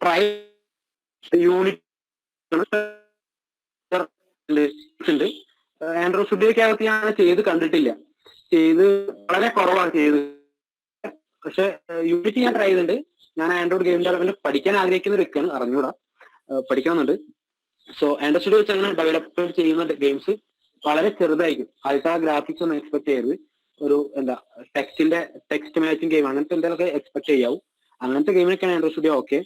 Try unit ഉണ്ട്. ആൻഡ്രോയിഡ് സ്റ്റുഡിയോക്കകത്ത് ഞാൻ ചെയ്ത് കണ്ടിട്ടില്ല, വളരെ കുറവാണ് ചെയ്ത്. പക്ഷെ യൂണിറ്റ് ഞാൻ ട്രൈ ചെയ്തിട്ടുണ്ട്. ഞാൻ ആൻഡ്രോയിഡ് ഗെയിം ഡെവലപ്മെന്റ് പഠിക്കാൻ ആഗ്രഹിക്കുന്ന ഒരു വ്യക്തിയാണ്, അറിഞ്ഞൂടാ, പഠിക്കണമെന്നുണ്ട്. സോ ആൻഡ്രോയിഡ് സ്റ്റുഡിയോ വെച്ച് അങ്ങനെ ഡെവലപ്മെന്റ് ചെയ്യുന്ന ഗെയിംസ് വളരെ ചെറുതായിരിക്കും. അൾട്രാ ഗ്രാഫിക്സ് ഒന്നും എക്സ്പെക്ട് ചെയ്യരുത്. ഒരു എന്താ ടെക്സ്റ്റ് മാച്ചിങ് ഗെയിം അങ്ങനത്തെ എന്തെങ്കിലുമൊക്കെ എക്സ്പെക്ട് ചെയ്യാവും. അങ്ങനത്തെ ഗെയിമിനൊക്കെയാണ് ആൻഡ്രോയിഡ് സ്റ്റുഡിയോ ഓക്കെ.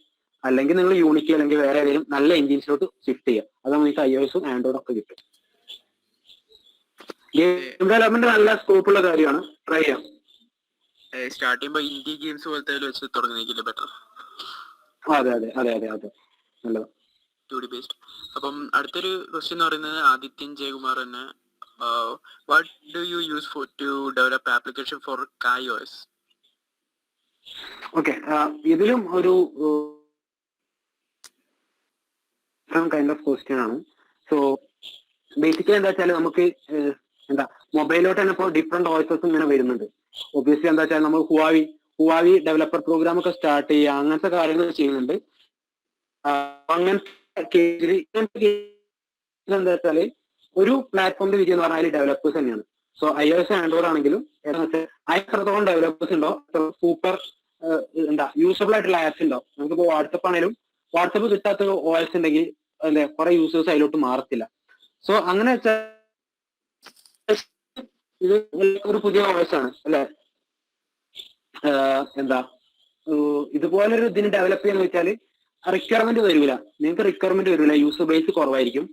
അല്ലെങ്കിൽ നിങ്ങൾ യൂണിറ്റി അല്ലെങ്കിൽ വേറെ ഏതെങ്കിലും നല്ല എഞ്ചിൻസിലോട്ട് ഷിഫ്റ്റ് ചെയ്യാം. അതാകുമ്പോൾ നിങ്ങൾക്ക് iOS-ഉം ആൻഡ്രോയിഡും ഒക്കെ കിട്ടും. ഗെയിം ഡെവലപ്മെന്റ് നല്ല സ്കോപ്പുള്ള കാര്യമാണ്, ട്രൈ ചെയ്യാം. സ്റ്റാർട്ട് ചെയ്യുമ്പോൾ ഇൻഡി ഗെയിംസ് പോലത്തെ വെച്ച് തുടങ്ങുന്നേക്കില്ല ബെറ്റർ. അതെ അതെ അതെ അതെ അതെ നല്ലത്. 2D based. അപ്പം അടുത്തൊരു ക്വസ്റ്റ്യൻ എന്ന് പറയുന്നത് ആദിത്യൻ ജയകുമാർ തന്നെ, what do you use for to develop application for KaiOS? Okay, ഇതിലും ഒരു കൈൻഡ് ഓഫ് ക്വസ്റ്റ്യൻ ആണ്. സോ ബേസിക്കലി എന്താ വെച്ചാൽ നമുക്ക് എന്താ മൊബൈലിലോട്ട് തന്നെ ഇപ്പോൾ ഡിഫറെന്റ് ഓയിസസ് ഇങ്ങനെ വരുന്നുണ്ട്. ഒബ്വിയസ്ലി എന്താ വെച്ചാൽ നമ്മൾ ഹുവാവി ഡെവലപ്പർ പ്രോഗ്രാം ഒക്കെ സ്റ്റാർട്ട് ചെയ്യുക, അങ്ങനത്തെ കാര്യങ്ങൾ ചെയ്യുന്നുണ്ട്. അങ്ങനത്തെ എന്താ വെച്ചാല് ഒരു പ്ലാറ്റ്ഫോമിന്റെ വിജയം എന്ന് പറഞ്ഞാൽ ഡെവലപ്പേഴ്സ് തന്നെയാണ്. സോ iOS ആൻഡ്രോയിഡ് ആണെങ്കിലും എത്രത്തോളം ഡെവലപ്പേഴ്സ് ഉണ്ടോ സൂപ്പർ എന്താ യൂസബിൾ ആയിട്ടുള്ള ആപ്സ് ഉണ്ടോ. നമുക്കിപ്പോ വാട്സപ്പ് ആണെങ്കിലും വാട്സപ്പ് കിട്ടാത്ത OS ഉണ്ടെങ്കിൽ അല്ലെ കുറെ യൂസേഴ്സ് അതിലോട്ട് മാറത്തില്ല. സോ അങ്ങനെ വെച്ചാൽ ഇത് ഒരു പുതിയ OS ആണ് അല്ലെ. എന്താ ഇതുപോലൊരു ഇതിന് ഡെവലപ്പ് ചെയ്യാന്ന് വെച്ചാൽ റിക്വയർമെന്റ് വരില്ല, നിങ്ങൾക്ക് റിക്വയർമെന്റ് വരില്ല, യൂസർ ബേസ് കുറവായിരിക്കും.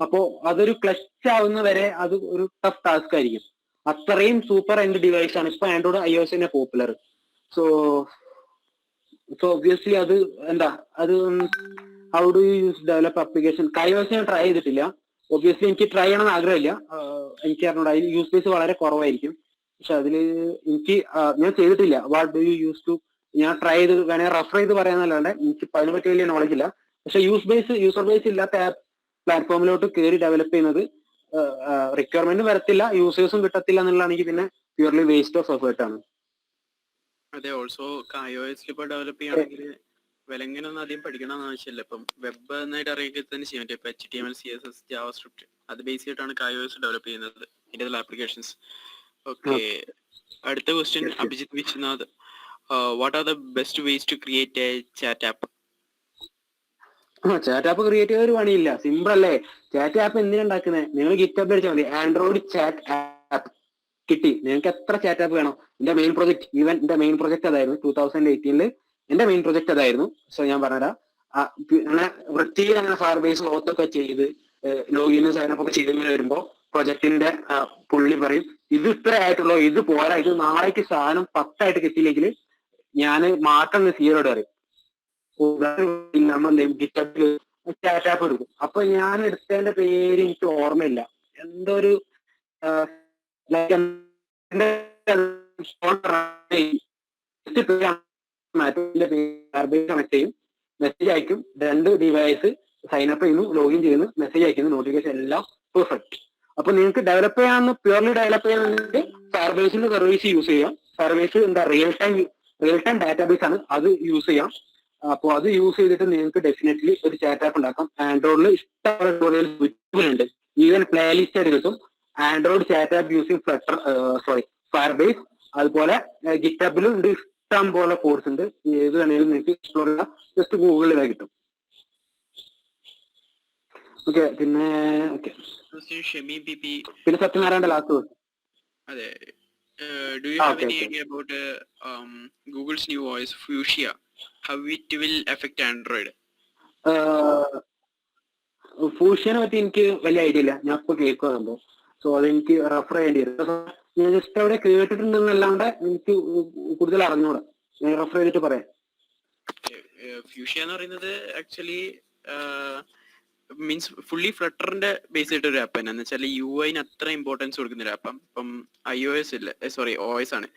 അപ്പോ അതൊരു ക്ലച്ച് ആവുന്ന വരെ അത് ഒരു ടഫ് ടാസ്ക് ആയിരിക്കും. അത്രയും സൂപ്പർ എൻഡ് ഡിവൈസ് ആണ് ഇപ്പൊ ആൻഡ്രോയിഡ് iOS തന്നെ പോപ്പുലർ. സോ ഒബ്വിയസ്ലി അത് എന്താ അത് how do you use develop application KaiOS ഞാൻ ട്രൈ ചെയ്തിട്ടില്ല. ഒബ്വിയസ്ലി എനിക്ക് ട്രൈ ചെയ്യണമെന്ന് ആഗ്രഹമില്ല. എനിക്ക് അറിഞ്ഞൂടാ, അതിൽ യൂസ് ബേസ് വളരെ കുറവായിരിക്കും. പക്ഷെ അതില് എനിക്ക് ഞാൻ ചെയ്തിട്ടില്ല. What do you use to ഞാൻ ട്രൈ ചെയ്ത് വേണേൽ റെഫർ ചെയ്ത് പറയാന്നല്ലാണ്ട് എനിക്ക് അതിനെ പറ്റി വലിയ നോളജ് ഇല്ല. പക്ഷെ യൂസർ ബേസ് ഇല്ലാത്ത ആപ്പ് പ്ലാറ്റ്ഫോമിലോട്ട് കയറി ഡെവലപ്പ് ചെയ്യുന്നത് റിക്വയർമെന്റ് വരത്തില്ല, യൂസേഴ്സും കിട്ടത്തില്ല എന്നുള്ളതാണെങ്കിൽ പിന്നെ പ്യൂർലി വേസ്റ്റ് ഓഫ് എഫേർട്ട് ആണ്. അതെ, ഓൾസോ KaiOS ഇപ്പോൾ ഡെവലപ്പ് ചെയ്യുകയാണെങ്കിൽ വിലങ്ങനൊന്നും ആദ്യം പഠിക്കണം ആവശ്യമില്ല. ഇപ്പം വെബ് എന്നായിട്ട് അറിയിക്കുക തന്നെ ചെയ്യാൻ പറ്റും. ഇപ്പൊ HTML, CSS, JavaScript അത് ബേസ് ചെയ്തിട്ടാണ് KaiOS ഡെവലപ്പ് ചെയ്യുന്നത്, ഇതിന്റെ ആപ്ലിക്കേഷൻസ്. ഓക്കെ, അടുത്ത question Abhijith Vishwanath, what are the best ways to create a chat app? Chat app create ചെയ്ത ഒരു പണിയില്ല, സിമ്പിൾ അല്ലേ. ചാറ്റ് ആപ്പ് എന്തിനാ ഉണ്ടാക്കുന്നത്? നിങ്ങൾ ഗിറ്റബിൽ അടിച്ചാൽ മതി ആൻഡ്രോയിഡ് ചാറ്റ് ആപ്പ് കിട്ടി. നിങ്ങൾക്ക് എത്ര ചാറ്റ് ആപ്പ് വേണം? എന്റെ മെയിൻ പ്രൊജക്ട് അതായിരുന്നു 2018 എന്റെ മെയിൻ പ്രൊജക്ട് അതായിരുന്നു. സോ ഞാൻ പറഞ്ഞുതരാം. അങ്ങനെ വൃത്തിയിൽ അങ്ങനെ ഫയർ ബേസ് ലോത്തൊക്കെ ചെയ്ത് ലോഗിന് സൈനപ്പ് ഒക്കെ ചെയ്ത് വരുമ്പോ പ്രൊജക്ടിന്റെ പുള്ളി പറയും ഇത് ഇത്ര ആയിട്ടുള്ളൂ, ഇത് പോരാ, ഇത് നാളേക്ക് സാധനം 10 കിട്ടിയില്ലെങ്കിൽ ഞാൻ മാറ്റം സീറോട് പറയും. ഗിറ്റബില് ചാറ്റ് ആപ്പ് എടുക്കും. അപ്പൊ ഞാൻ എടുത്തതിന്റെ പേര് എനിക്ക് ഓർമ്മയില്ല, എന്തോ ഒരു കണക്ട് ചെയ്യും, മെസ്സേജ് അയക്കും, 2 ഡിവൈസ് സൈനപ്പ് ചെയ്യുന്നു, ലോഗിൻ ചെയ്യുന്നു, മെസ്സേജ് അയക്കുന്നു, നോട്ടിഫിക്കേഷൻ എല്ലാം പെർഫെക്റ്റ്. അപ്പൊ നിങ്ങൾക്ക് ഡെവലപ്പ് ചെയ്യാന്ന് പ്യൂർലി ഡെവലപ്പ് ചെയ്യാൻ ഫയർബേസിന്റെ സർവീസ് യൂസ് ചെയ്യാം. ഫയർബേസ് എന്താ റിയൽ ടൈം ഡാറ്റാബേസ് ആണ്, അത് യൂസ് ചെയ്യാം. അപ്പോൾ അത് യൂസ് ചെയ്തിട്ട് നിങ്ങൾക്ക് ഡെഫിനറ്റ്ലി ഒരു ചാറ്റ് ആപ്പ് ഉണ്ടാക്കാം. ആൻഡ്രോയിഡിൽ ഇഷ്ടംപോലെ ഉണ്ട്, ഈവൻ പ്ലേലിസ്റ്റ് ആയിട്ട് കിട്ടും. Android chat app using Firebase. അതുപോലെ ഗിറ്റബിലും ഉണ്ട്, ഇഷ്ടം പോലെ കോഴ്സ് ഉണ്ട്, ഏത് വേണമെങ്കിലും നിങ്ങൾക്ക് എക്സ്പ്ലോർ ചെയ്യാം. ജസ്റ്റ് ഗൂഗിളിൽ കിട്ടും. ഓക്കെ, പിന്നെ സത്യനാരായണന്റെ ലാസ്റ്റ് ദിവസം. അതെ, do you have any idea about Google's new voice Fuchsia, how it will affect Android? ഫ്യൂഷ്യനെ പറ്റി എനിക്ക് വലിയ ഐഡിയ ഇല്ല, ഞാൻ ഇപ്പൊ കേൾക്കുന്നുണ്ടോ. സോ അതെനിക്ക് റെഫർ ചെയ്യേണ്ടി വരും. ഞാൻ ജസ്റ്റ് അവിടെ കേട്ടിട്ടുണ്ടെന്നല്ലാണ്ട് എനിക്ക് കൂടുതൽ അറിഞ്ഞൂടാ, ഞാൻ റെഫർ ചെയ്തിട്ട് പറയാം. ഫ്യൂഷ്യ എന്ന് പറയുന്നത് ആക്ച്വലി മീൻസ് ഫുള്ളി ഫ്ലട്ടറിന്റെ ബേസ് ചെയ്തിട്ട് ഒരു ആപ്പ് തന്നെ. എന്ന് വെച്ചാൽ UI-ന് അത്ര ഇമ്പോർട്ടൻസ് കൊടുക്കുന്ന ഒരു ആപ്പാണ്. ഇപ്പം iOS ഇല്ല, OS ആണ്.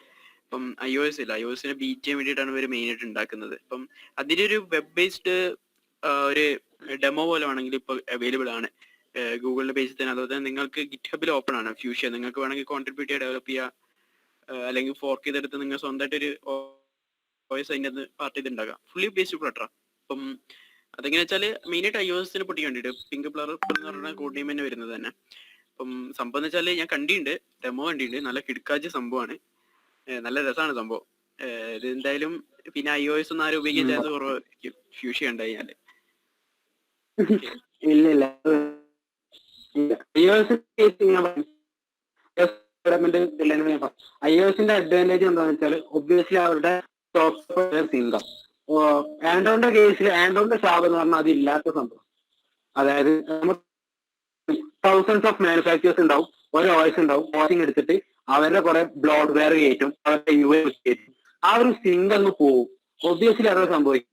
ഇപ്പം iOS ഇല്ല, iOS-നെ ബീറ്റ് ചെയ്യാൻ വേണ്ടിയിട്ടാണ് ഇവർ മെയിൻ ആയിട്ട് ഉണ്ടാക്കുന്നത്. ഇപ്പം അതിന്റെ ഒരു വെബ് ബേസ്ഡ് ഒരു ഡെമോ പോലെ ആണെങ്കിൽ ഇപ്പൊ അവൈലബിൾ ആണ് ഗൂഗിളിന്റെ പേജിൽ തന്നെ. അതുപോലെ തന്നെ നിങ്ങൾക്ക് ഗിറ്റ്ഹബിൽ ഓപ്പൺ ആണ് ഫ്യൂഷ്യ, നിങ്ങൾക്ക് വേണമെങ്കിൽ കോൺട്രിബ്യൂട്ട് ചെയ്യാൻ, ഡെവലപ്പ് ചെയ്യുക, അല്ലെങ്കിൽ ഫോർക്ക് ചെയ്തെടുത്ത് നിങ്ങൾ സ്വന്തമായിട്ടൊരു OS അതിൻ്റെ പാർട്ട് ചെയ്ത് ഉണ്ടാക്കാം. ഫുള്ളി ബേസ്ഡ് ഫ്ലട്ടറാ. അപ്പം അതെങ്ങനെ വെച്ചാൽ മെയിനായിട്ട് iOS-നെ പൊട്ടിക്കാൻ വേണ്ടിയിട്ട് പിങ്ക് പ്ലർ എന്ന് പറഞ്ഞ കോഡ് നെയിം തന്നെ വരുന്നത് തന്നെ. അപ്പം സംഭവം എന്ന് വെച്ചാൽ ഞാൻ കണ്ടിട്ടുണ്ട്, ഡെമോ കണ്ടിട്ടുണ്ട്, നല്ല കിടക്കാച്ച സംഭവമാണ്, നല്ല രസമാണ് സംഭവം. ഇത് എന്തായാലും പിന്നെ iOS ഒന്നും ആരും ഉപയോഗിക്കാൻ ചാൻസ് കുറവായിരിക്കും ഫ്യൂഷ്യ ഉണ്ട് കഴിഞ്ഞാല്. ഇല്ല ഡെവലപ്മെന്റ് iOSന്റെ അഡ്വാൻറ്റേജ് എന്താണെന്ന് വെച്ചാൽ ഒബ്വിയസ്ലി അവരുടെ സോഫ്റ്റ്വെയർ ഇൻകം. ആൻഡ്രോയിഡിന്റെ കേസിൽ ആൻഡ്രോയിഡിന്റെ ശാപം എന്ന് പറഞ്ഞാൽ അതില്ലാത്ത സംഭവം. അതായത് നമുക്ക് തൗസൻഡ്സ് ഓഫ് മാനുഫാക്ചേഴ്സ് ഉണ്ടാവും, ഒരു ഓയിസ് ഉണ്ടാവും, ഓയിസിങ് എടുത്തിട്ട് അവരുടെ കുറെ ബ്ലോഡ് വെയർ കയറ്റും, അവരുടെ US കയറ്റും. ആ ഒരു സിങ്ക് അങ്ങ് പോവും. ഒബ്വിയസ്ലി അതൊക്കെ സംഭവിക്കും.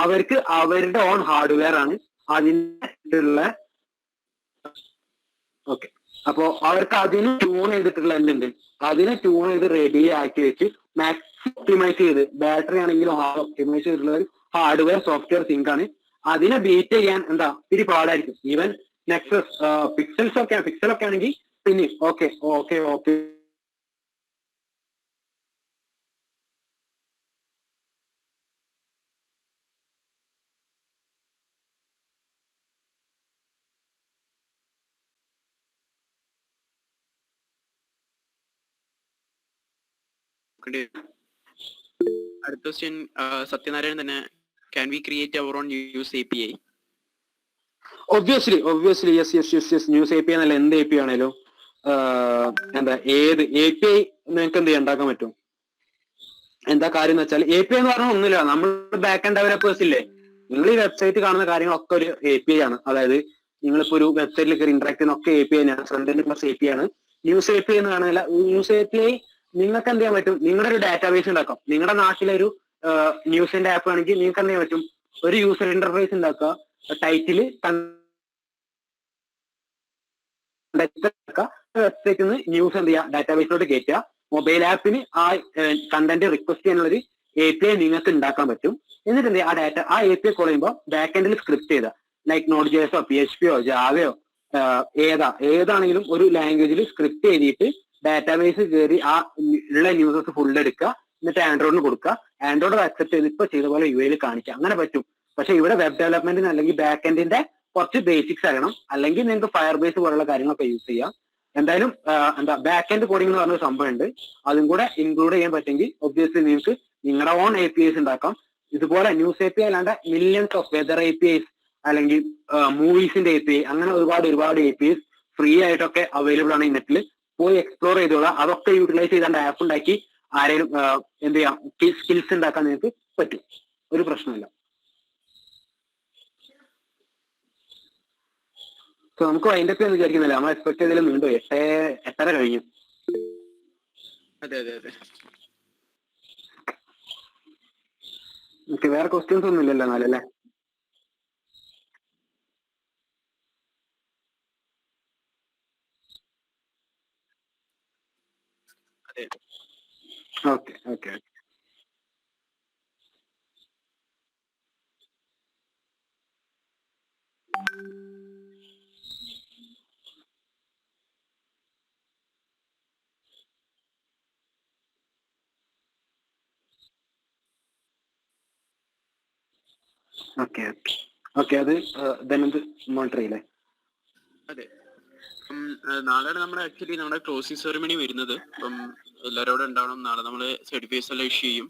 അവർക്ക് അവരുടെ ഓൺ ഹാർഡ്വെയർ ആണ് അതിനുള്ള. ഓക്കെ, അപ്പോ അവർക്ക് അതിന് ട്യൂൺ ചെയ്തിട്ടുള്ള എന്തുണ്ട്, അതിനെ ട്യൂൺ ചെയ്ത് റെഡി ആക്കി വെച്ച് മാക്സിമം ഒപ്റ്റിമൈസ് ചെയ്ത്, ബാറ്ററി ആണെങ്കിലും ഒപ്റ്റിമൈസ് ചെയ്തിട്ടുള്ള ഒരു ഹാർഡ്വെയർ സോഫ്റ്റ്വെയർ സിങ്ക് ആണ്. അതിനെ ബീറ്റ് ചെയ്യാൻ ഇത്തിരി പാടായിരിക്കും. ഈവൻ നെക്സസ് പിക്സലൊക്കെ ആണെങ്കിൽ പിന്നെ ഓക്കെ. അടുത്ത ക്വസ്റ്റ്യൻ സത്യനാരായണൻ തന്നെ. Can we create our own news API? Obviously yes. News API എന്നല്ല, എന്ത് API ആണേലും ഏത് API നിങ്ങൾക്ക് എന്ത് ഉണ്ടാക്കാൻ പറ്റും. എന്താ കാര്യം എന്ന് വെച്ചാൽ API എന്ന് പറഞ്ഞാൽ ഒന്നുമില്ല, നമ്മൾ ബാക്ക് ആൻഡ് ഡെവലപ്പേഴ്സ് ഇല്ലേ, നിങ്ങൾ ഈ വെബ്സൈറ്റ് കാണുന്ന കാര്യങ്ങളൊക്കെ ഒരു API ആണ്. അതായത് നിങ്ങളിപ്പോ ഒരു വെബ്സൈറ്റിൽ കയറി ഇന്ററാക്ട് ചെയ്യുന്ന ഒക്കെ API തന്നെയാണ്. ഫ്രണ്ട് എൻഡ് പ്ലസ് API ആണ്. ന്യൂസ് API എന്ന് പറഞ്ഞാൽ ന്യൂസ് API നിങ്ങൾക്ക് എന്ത് ചെയ്യാൻ പറ്റും, നിങ്ങളുടെ ഒരു ഡാറ്റാബേസ് ഉണ്ടാക്കാം. നിങ്ങളുടെ നാട്ടിലൊരു ന്യൂസിന്റെ ആപ്പ് ആണെങ്കിൽ നിങ്ങൾക്ക് എന്ത് ചെയ്യാൻ പറ്റും, ഒരു യൂസർ ഇന്റർഫേസ് ഉണ്ടാക്കുക, ടൈറ്റില് വെബ്സൈറ്റിൽ നിന്ന് ന്യൂസ് എന്ത് ചെയ്യുക, ഡാറ്റാബേസിലോട്ട് കയറ്റുക. മൊബൈൽ ആപ്പിന് ആ കണ്ടന്റ് റിക്വസ്റ്റ് ചെയ്യാനുള്ള API നിങ്ങൾക്ക് ഉണ്ടാക്കാൻ പറ്റും. എന്നിട്ട് എന്ത് ചെയ്യുക, ആ API കോൾ ചെയ്യുമ്പോൾ ബാക്ക് എൻഡിൽ സ്ക്രിപ്റ്റ് ചെയ്ത ലൈക്ക് Node.js PHP ജാവയോ ഏതാണെങ്കിലും ഒരു ലാംഗ്വേജിൽ സ്ക്രിപ്റ്റ് ചെയ്തിട്ട് ഡാറ്റാബേസ് കയറി ആ ഉള്ള ന്യൂസസ് ഫുൾ എടുക്കുക, എന്നിട്ട് ആൻഡ്രോയിഡിന് കൊടുക്കുക. ആൻഡ്രോയിഡ് അക്സെപ്റ്റ് ചെയ്ത് ഇപ്പൊ ചെയ്ത പോലെ UIയിൽ കാണിക്കുക. അങ്ങനെ പറ്റും. പക്ഷെ ഇവിടെ വെബ് ഡെവലപ്മെന്റിന് അല്ലെങ്കിൽ ബാക്ക് എൻഡിന്റെ കുറച്ച് ബേസിക്സ് അറിയണം, അല്ലെങ്കിൽ നിങ്ങൾക്ക് ഫയർ ബേസ് പോലുള്ള കാര്യങ്ങളൊക്കെ യൂസ് ചെയ്യാം. എന്തായാലും ബാക്ക് എൻഡ് കോഡിംഗ് എന്ന് പറഞ്ഞൊരു സംഭവം ഉണ്ട്. അതും കൂടെ ഇൻക്ലൂഡ് ചെയ്യാൻ പറ്റുമെങ്കിൽ ഒബ്വിയസ്ലി നിങ്ങൾക്ക് നിങ്ങളുടെ ഓൺ APIs ഉണ്ടാക്കാം. ഇതുപോലെ ന്യൂസ് API അല്ലാണ്ട് മില്യൺസ് ഓഫ് വെദർ APIs അല്ലെങ്കിൽ മൂവീസിന്റെ API, അങ്ങനെ ഒരുപാട് APIs ഫ്രീ ആയിട്ടൊക്കെ അവൈലബിൾ ആണ് ഈ നെറ്റിൽ. പോയി എക്സ്പ്ലോർ ചെയ്തോളാം. അതൊക്കെ യൂട്ടിലൈസ് ചെയ്താണ്ട് ആപ്പ് ഉണ്ടാക്കി ആരെയും എന്ത് ചെയ്യാം, സ്കിൽസ് ഉണ്ടാക്കാൻ നിങ്ങൾക്ക് പറ്റും. ഒരു പ്രശ്നമില്ല. സോ നമുക്ക് അതിന്റെ ഒക്കെ വിചാരിക്കുന്നില്ല, നമ്മൾ എക്സ്പെക്ട് ചെയ്തതിലും നീണ്ടു 8:30 കഴിഞ്ഞു. അതെ. വേറെ ക്വസ്റ്റ്യൻസ് ഒന്നും ഇല്ലല്ലോ എന്നാലല്ലേ? ഓക്കെ. അത് മോണിറ്റർ ചെയ്യില്ലേ? അതെ. നാളെയാണ് നമ്മുടെ ആക്ച്വലി നമ്മുടെ ക്ലോസിംഗ് സെറിമണി വരുന്നത്. അപ്പം എല്ലാവരോടും ഉണ്ടാവണം. നാളെ നമ്മൾ സർട്ടിഫിക്കറ്റ്സ് എല്ലാം ഇഷ്യൂ ചെയ്യും.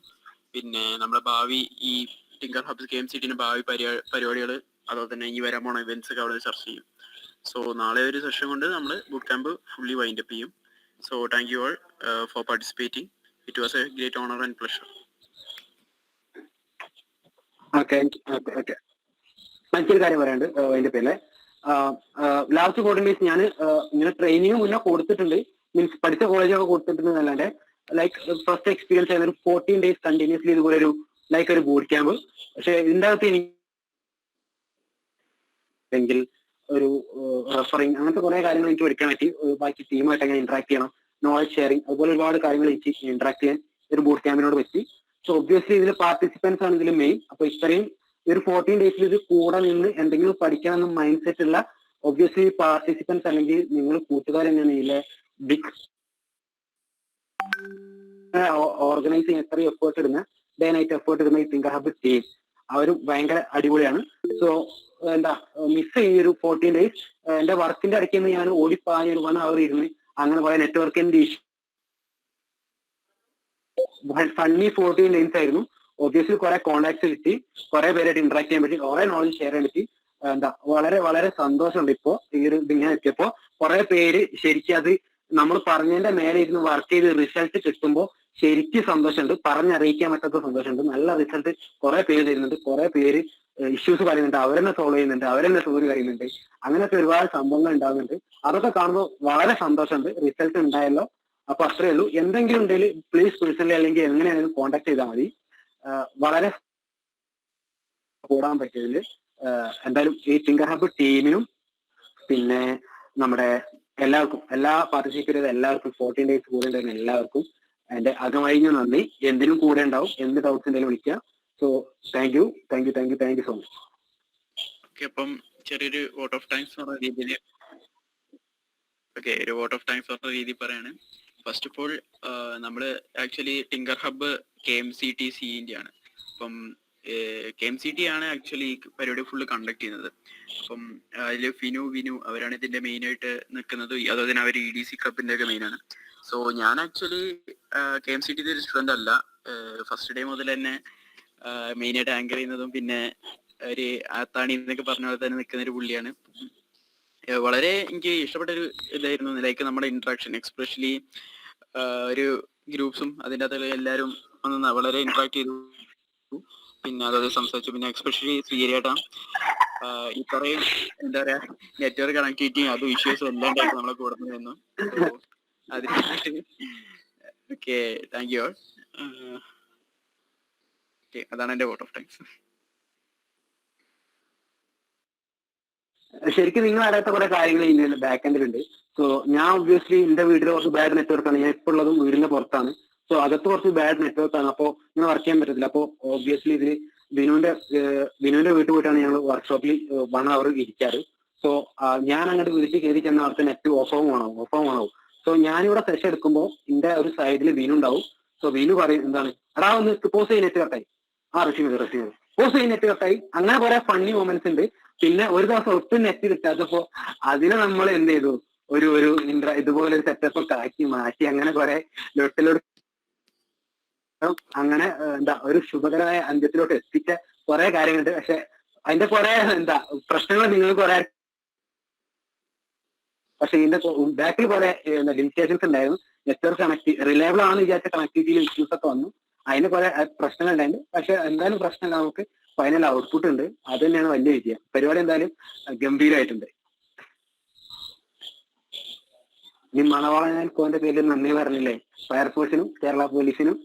പിന്നെ നമ്മുടെ ഭാവി ഈ ടിങ്കർ ഹബ്സ് KMCTന്റെ ഭാവി പരിപാടികൾ, അതുപോലെ തന്നെ ഈ വരാൻ പോണ ഇവന്റ്സ് ഒക്കെ അവിടെ ചർച്ച ചെയ്യും. സോ നാളെ ഒരു സെഷൻ കൊണ്ട് നമ്മൾ book camp fully wind up ചെയ്യും. So thank you all for participating. It was a great honour and pleasure. എനിക്കൊരു കാര്യം പറയാനുണ്ട് അതിന്റെ പേരില്. ലാസ്റ്റ് 14 days ഞാൻ ഇങ്ങനെ ട്രെയിനിങ് മുന്നേ കൊടുത്തിട്ടുണ്ട്, മീൻസ് പഠിച്ച കോളേജൊക്കെ കൊടുത്തിട്ടുണ്ട് എന്നല്ലാണ്ട് ലൈക്ക് ഫസ്റ്റ് എക്സ്പീരിയൻസ് ചെയ്യുന്ന ഒരു 14 days കണ്ടിന്യൂസ്ലി ഇതുപോലെ ഒരു ലൈക്ക് ഒരു ബൂട്ട് ക്യാമ്പ്. പക്ഷെ ഇതിന്റെ അകത്ത് എനിക്ക് ഒരു റെഫറിങ് അങ്ങനത്തെ കുറെ കാര്യങ്ങൾ എനിക്ക് പഠിക്കാൻ പറ്റി. ബാക്കി ടീമായിട്ട് എങ്ങനെ ഇന്ററാക്ട് ചെയ്യണം, നോളജ് ഷെയറിങ്, അതുപോലെ ഒരുപാട് കാര്യങ്ങൾ എനിക്ക് ഇന്ററാക്ട് ചെയ്യാൻ ഒരു ബൂട്ട് ക്യാമ്പിനോട് പറ്റി. സോ ഒബ്വിയസ്ലി ഇതിൽ പാർട്ടിസിപ്പൻസ് ആണ് ഇതിൽ മെയിൻ. അപ്പൊ ഇത്രയും ഒരു 14 days ഇത് കൂടെ നിന്ന് എന്തെങ്കിലും പഠിക്കണം എന്ന മൈൻഡ് സെറ്റ് ഉള്ള ഒബ്വിയസ്ലി പാർട്ടിസിപ്പൻസ് അല്ലെങ്കിൽ നിങ്ങൾ കൂട്ടുകാർ തന്നെയാണ് ഇതിലെ ബിഗ് ഓർഗനൈസ് ചെയ്യാൻ എത്രയും എഫേർട്ട് ഇടുന്ന ഡേ നൈറ്റ് എഫേർട്ട് ഇടുന്ന ഈ ടിങ്കർ ഹബ് ടീം അവരും ഭയങ്കര അടിപൊളിയാണ്. സോ മിസ് ചെയ്യും ഒരു 14 days. എന്റെ വർക്കിന്റെ ഇടയ്ക്ക് നിന്ന് ഞാൻ ഓടിപ്പാഞ്ഞ ഒരു 1 hour ഇരുന്ന് അങ്ങനെ കുറെ നെറ്റ്വർക്കിന്റെ ഇഷ്യൂ ഫണ്ണി 14 days ആയിരുന്നു. ഒബ്വിയസ്ലി കുറെ കോണ്ടാക്ട്സ് കിട്ടി, കുറെ പേരായിട്ട് ഇന്ററാക്ട് ചെയ്യാൻ പറ്റി, കുറെ നോളജ് ഷെയർ ചെയ്യാൻ പറ്റി. വളരെ വളരെ സന്തോഷമുണ്ട് ഇപ്പോ ഈ ഒരു ഇതിങ്ങനെ എത്തിയപ്പോ. കുറെ പേര് ശരിക്കും അത് നമ്മൾ പറഞ്ഞതിന്റെ മേലെ ഇരുന്ന് വർക്ക് ചെയ്ത് റിസൾട്ട് കിട്ടുമ്പോൾ ശരിക്കും സന്തോഷമുണ്ട്, പറഞ്ഞറിയിക്കാൻ പറ്റാത്ത സന്തോഷമുണ്ട്. നല്ല റിസൾട്ട് കുറെ പേര് തരുന്നുണ്ട്, കുറെ പേര് ഇഷ്യൂസ് പറയുന്നുണ്ട്, അവരെന്നെ സോൾവ് ചെയ്യുന്നുണ്ട്, അവരെന്നെ സോറി പറയുന്നുണ്ട്, അങ്ങനത്തെ ഒരുപാട് സംഭവങ്ങൾ ഉണ്ടാകുന്നുണ്ട്. അതൊക്കെ കാണുമ്പോൾ വളരെ സന്തോഷമുണ്ട്. റിസൾട്ട് ഉണ്ടായല്ലോ, അപ്പൊ അത്രേ ഉള്ളൂ. എന്തെങ്കിലും ഉണ്ടെങ്കിൽ പ്ലീസ് പേഴ്സണലി അല്ലെങ്കിൽ എങ്ങനെയാണെങ്കിലും കോൺടാക്ട് ചെയ്താൽ മതി. വളരെ കൂടാൻ പറ്റിയതിൽ എന്തായാലും ഈ തിങ്കർ ഹബ് ടീമിനും പിന്നെ നമ്മുടെ എല്ലാവർക്കും, എല്ലാ പാർട്ടിസിപ്പേറ്റ് ചെയ്ത എല്ലാവർക്കും, 14 days കൂടെ ഉണ്ടായിരുന്ന എല്ലാവർക്കും എന്റെ അകമഴിഞ്ഞ നന്ദി. എന്തിനും കൂടെ ഉണ്ടാവും, എന്ത് ഡൗട്ട്സ് എന്തെങ്കിലും വിളിക്കുക. So thank you so much. Okay, അപ്പം ചെറിയൊരു വോട്ട് ഓഫ് താങ്ക്സ് പറഞ്ഞ രീതിയിൽ ഒരു വോട്ട് ഓഫ് താങ്ക്സ് പറഞ്ഞ രീതിയിൽ പറയാണ്. ഫസ്റ്റ് ഓഫ് ഓൾ നമ്മൾ ആക്ച്വലി ടിങ്കർ ഹബ്ബ് KMCT-CE ആണ്. അപ്പം KMCT ആണ് ആക്ച്വലി പരിപാടി ഫുള്ള് കണ്ടക്ട് ചെയ്യുന്നത്. അപ്പം അതിൽ വിനു അവരാണ് ഇതിന്റെ മെയിൻ ആയിട്ട് നിൽക്കുന്നത്. അതുപോലെ തന്നെ അവർ EDC ക്ലബിന്റെ ഒക്കെ മെയിൻ ആണ്. സോ ഞാൻ ആക്ച്വലി KMCT ഒരു സ്റ്റുഡന്റ് അല്ല. ഫസ്റ്റ് ഡേ മുതൽ തന്നെ മെയിൻ ആയിട്ട് ആങ്കർ ചെയ്യുന്നതും പിന്നെ ഒരു ആത്താണി എന്നൊക്കെ പറഞ്ഞ പോലെ തന്നെ നിൽക്കുന്ന ഒരു പുള്ളിയാണ്. വളരെ എനിക്ക് ഇഷ്ടപ്പെട്ട ഒരു ഇതായിരുന്നു, ലൈക്ക് നമ്മുടെ ഇന്ററാക്ഷൻ, എക്സ്പെഷ്യലി ഒരു ഗ്രൂപ്പ്സും അതിൻ്റെ അകത്തുള്ള എല്ലാവരും ഒന്ന് വളരെ ഇന്ററാക്ട് ചെയ്തു, പിന്നെ അതായത് സംസാരിച്ചു. പിന്നെ എക്സ്പെഷ്യലി ശ്രീയേട്ടാ ഈ പറയും എന്താ പറയാ നെറ്റ്വർക്ക് കണക്ടിവിറ്റിയും അതും ഇഷ്യൂസും എല്ലാം ഉണ്ടായിട്ട് നമ്മളെ കൂടെ നിന്നു. സോ അതിന് ഓക്കെ, താങ്ക് യു ഓൾ. അതാണ് എൻ്റെ വോട്ട് ഓഫ് താങ്ക്സ്. ശരിക്കും നിങ്ങൾ അറിയാത്ത കുറെ കാര്യങ്ങൾ ഇതിന്റെ ബാക്ക് എൻഡിലുണ്ട്. സോ ഞാൻ ഒബ്വിയസ്ലി എന്റെ വീട്ടിൽ കുറച്ച് ബാഡ് നെറ്റ്വർക്ക് ആണ്. ഞാൻ ഇപ്പോൾ ഉള്ളതും വീടിന്റെ പുറത്താണ്. സോ അകത്ത് കുറച്ച് ബാഡ് നെറ്റ്വർക്ക് ആണ്. അപ്പോൾ ഇങ്ങനെ വർക്ക് ചെയ്യാൻ പറ്റത്തില്ല. അപ്പോൾ ഒബ്വിയസ്ലി ഇതിൽ വിനുവിന്റെ വീട്ടിൽ പോയിട്ടാണ് ഞങ്ങൾ വർക്ക്ഷോപ്പിൽ 1 hour ഇരിക്കാറ്. സോ ഞാൻ അങ്ങോട്ട് വീട്ടിൽ കയറി ചെന്ന അവിടുത്തെ നെറ്റ് ഓഫ് ആവും. സോ ഞാനിവിടെ സെഷൻ എടുക്കുമ്പോൾ എന്റെ ഒരു സൈഡിൽ വിനു ഉണ്ടാവും. സോ വിനു പറയും എന്താണ്, എടാ ഒന്ന് പോസ് ചെയ്ത് നെറ്റ് കട്ടായി, റിസീവ് പോസ് ചെയ്ത് നെറ്റ് കട്ടായി. അങ്ങനെ കുറെ ഫണ്ണി മൊമെന്റ്സ് ഉണ്ട്. പിന്നെ ഒരു ദിവസം ഒട്ടും നെറ്റ് കിട്ടാത്തപ്പോ അതിനെ നമ്മൾ എന്ത് ചെയ്തു, ഒരു ഇതുപോലെ ഒരു സെറ്റപ്പ് ഒക്കെ ആക്കി മാറ്റി അങ്ങനെ കുറെ ലൊട്ടിലോട്ട് അങ്ങനെ ഒരു ശുഭകരമായ അന്ത്യത്തിലോട്ട് എത്തിച്ച കുറെ കാര്യങ്ങളുണ്ട്. പക്ഷെ അതിന്റെ കുറെ പ്രശ്നങ്ങൾ നിങ്ങൾ കുറെ, പക്ഷെ ഇതിന്റെ ബാക്കിൽ കുറെ ലിമിറ്റേഷൻസ് ഉണ്ടായിരുന്നു. നെറ്റ്വർക്ക് റിലയബിൾ ആണെന്ന് വിചാരിച്ച കണക്ടിവിറ്റിയിൽ ഇഷ്യൂസ് ഒക്കെ വന്നു. അതിന് കുറെ പ്രശ്നങ്ങൾ ഉണ്ടായിരുന്നു. പക്ഷെ എന്തായാലും പ്രശ്നമില്ല, നമുക്ക് ഫൈനൽ ഔട്ട്പുട്ട് ഉണ്ട്. അത് തന്നെയാണ് വലിയ വിജയം. പരിപാടി എന്തായാലും ഗംഭീരമായിട്ടുണ്ട്. ഈ മണവാളൻ കോന്റെ പേരിൽ നന്ദി പറഞ്ഞില്ലേ ഫയർഫോഴ്സിനും കേരള പോലീസിനും.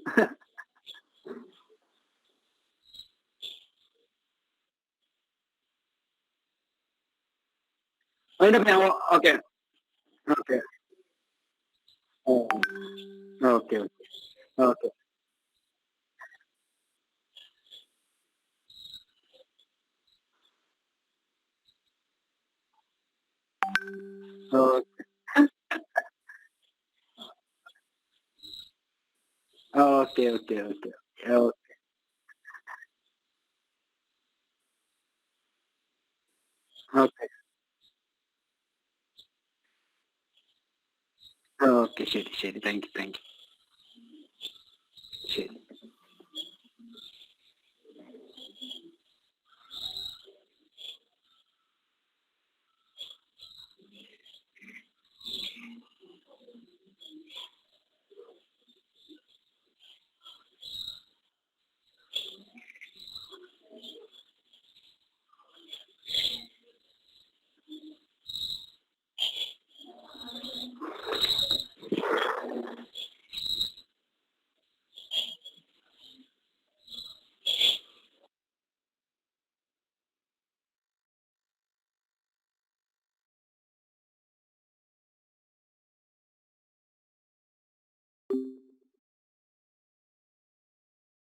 അതിന്റെ okay okay okay okay okay okay okay okay okay ശരി താങ്ക് യു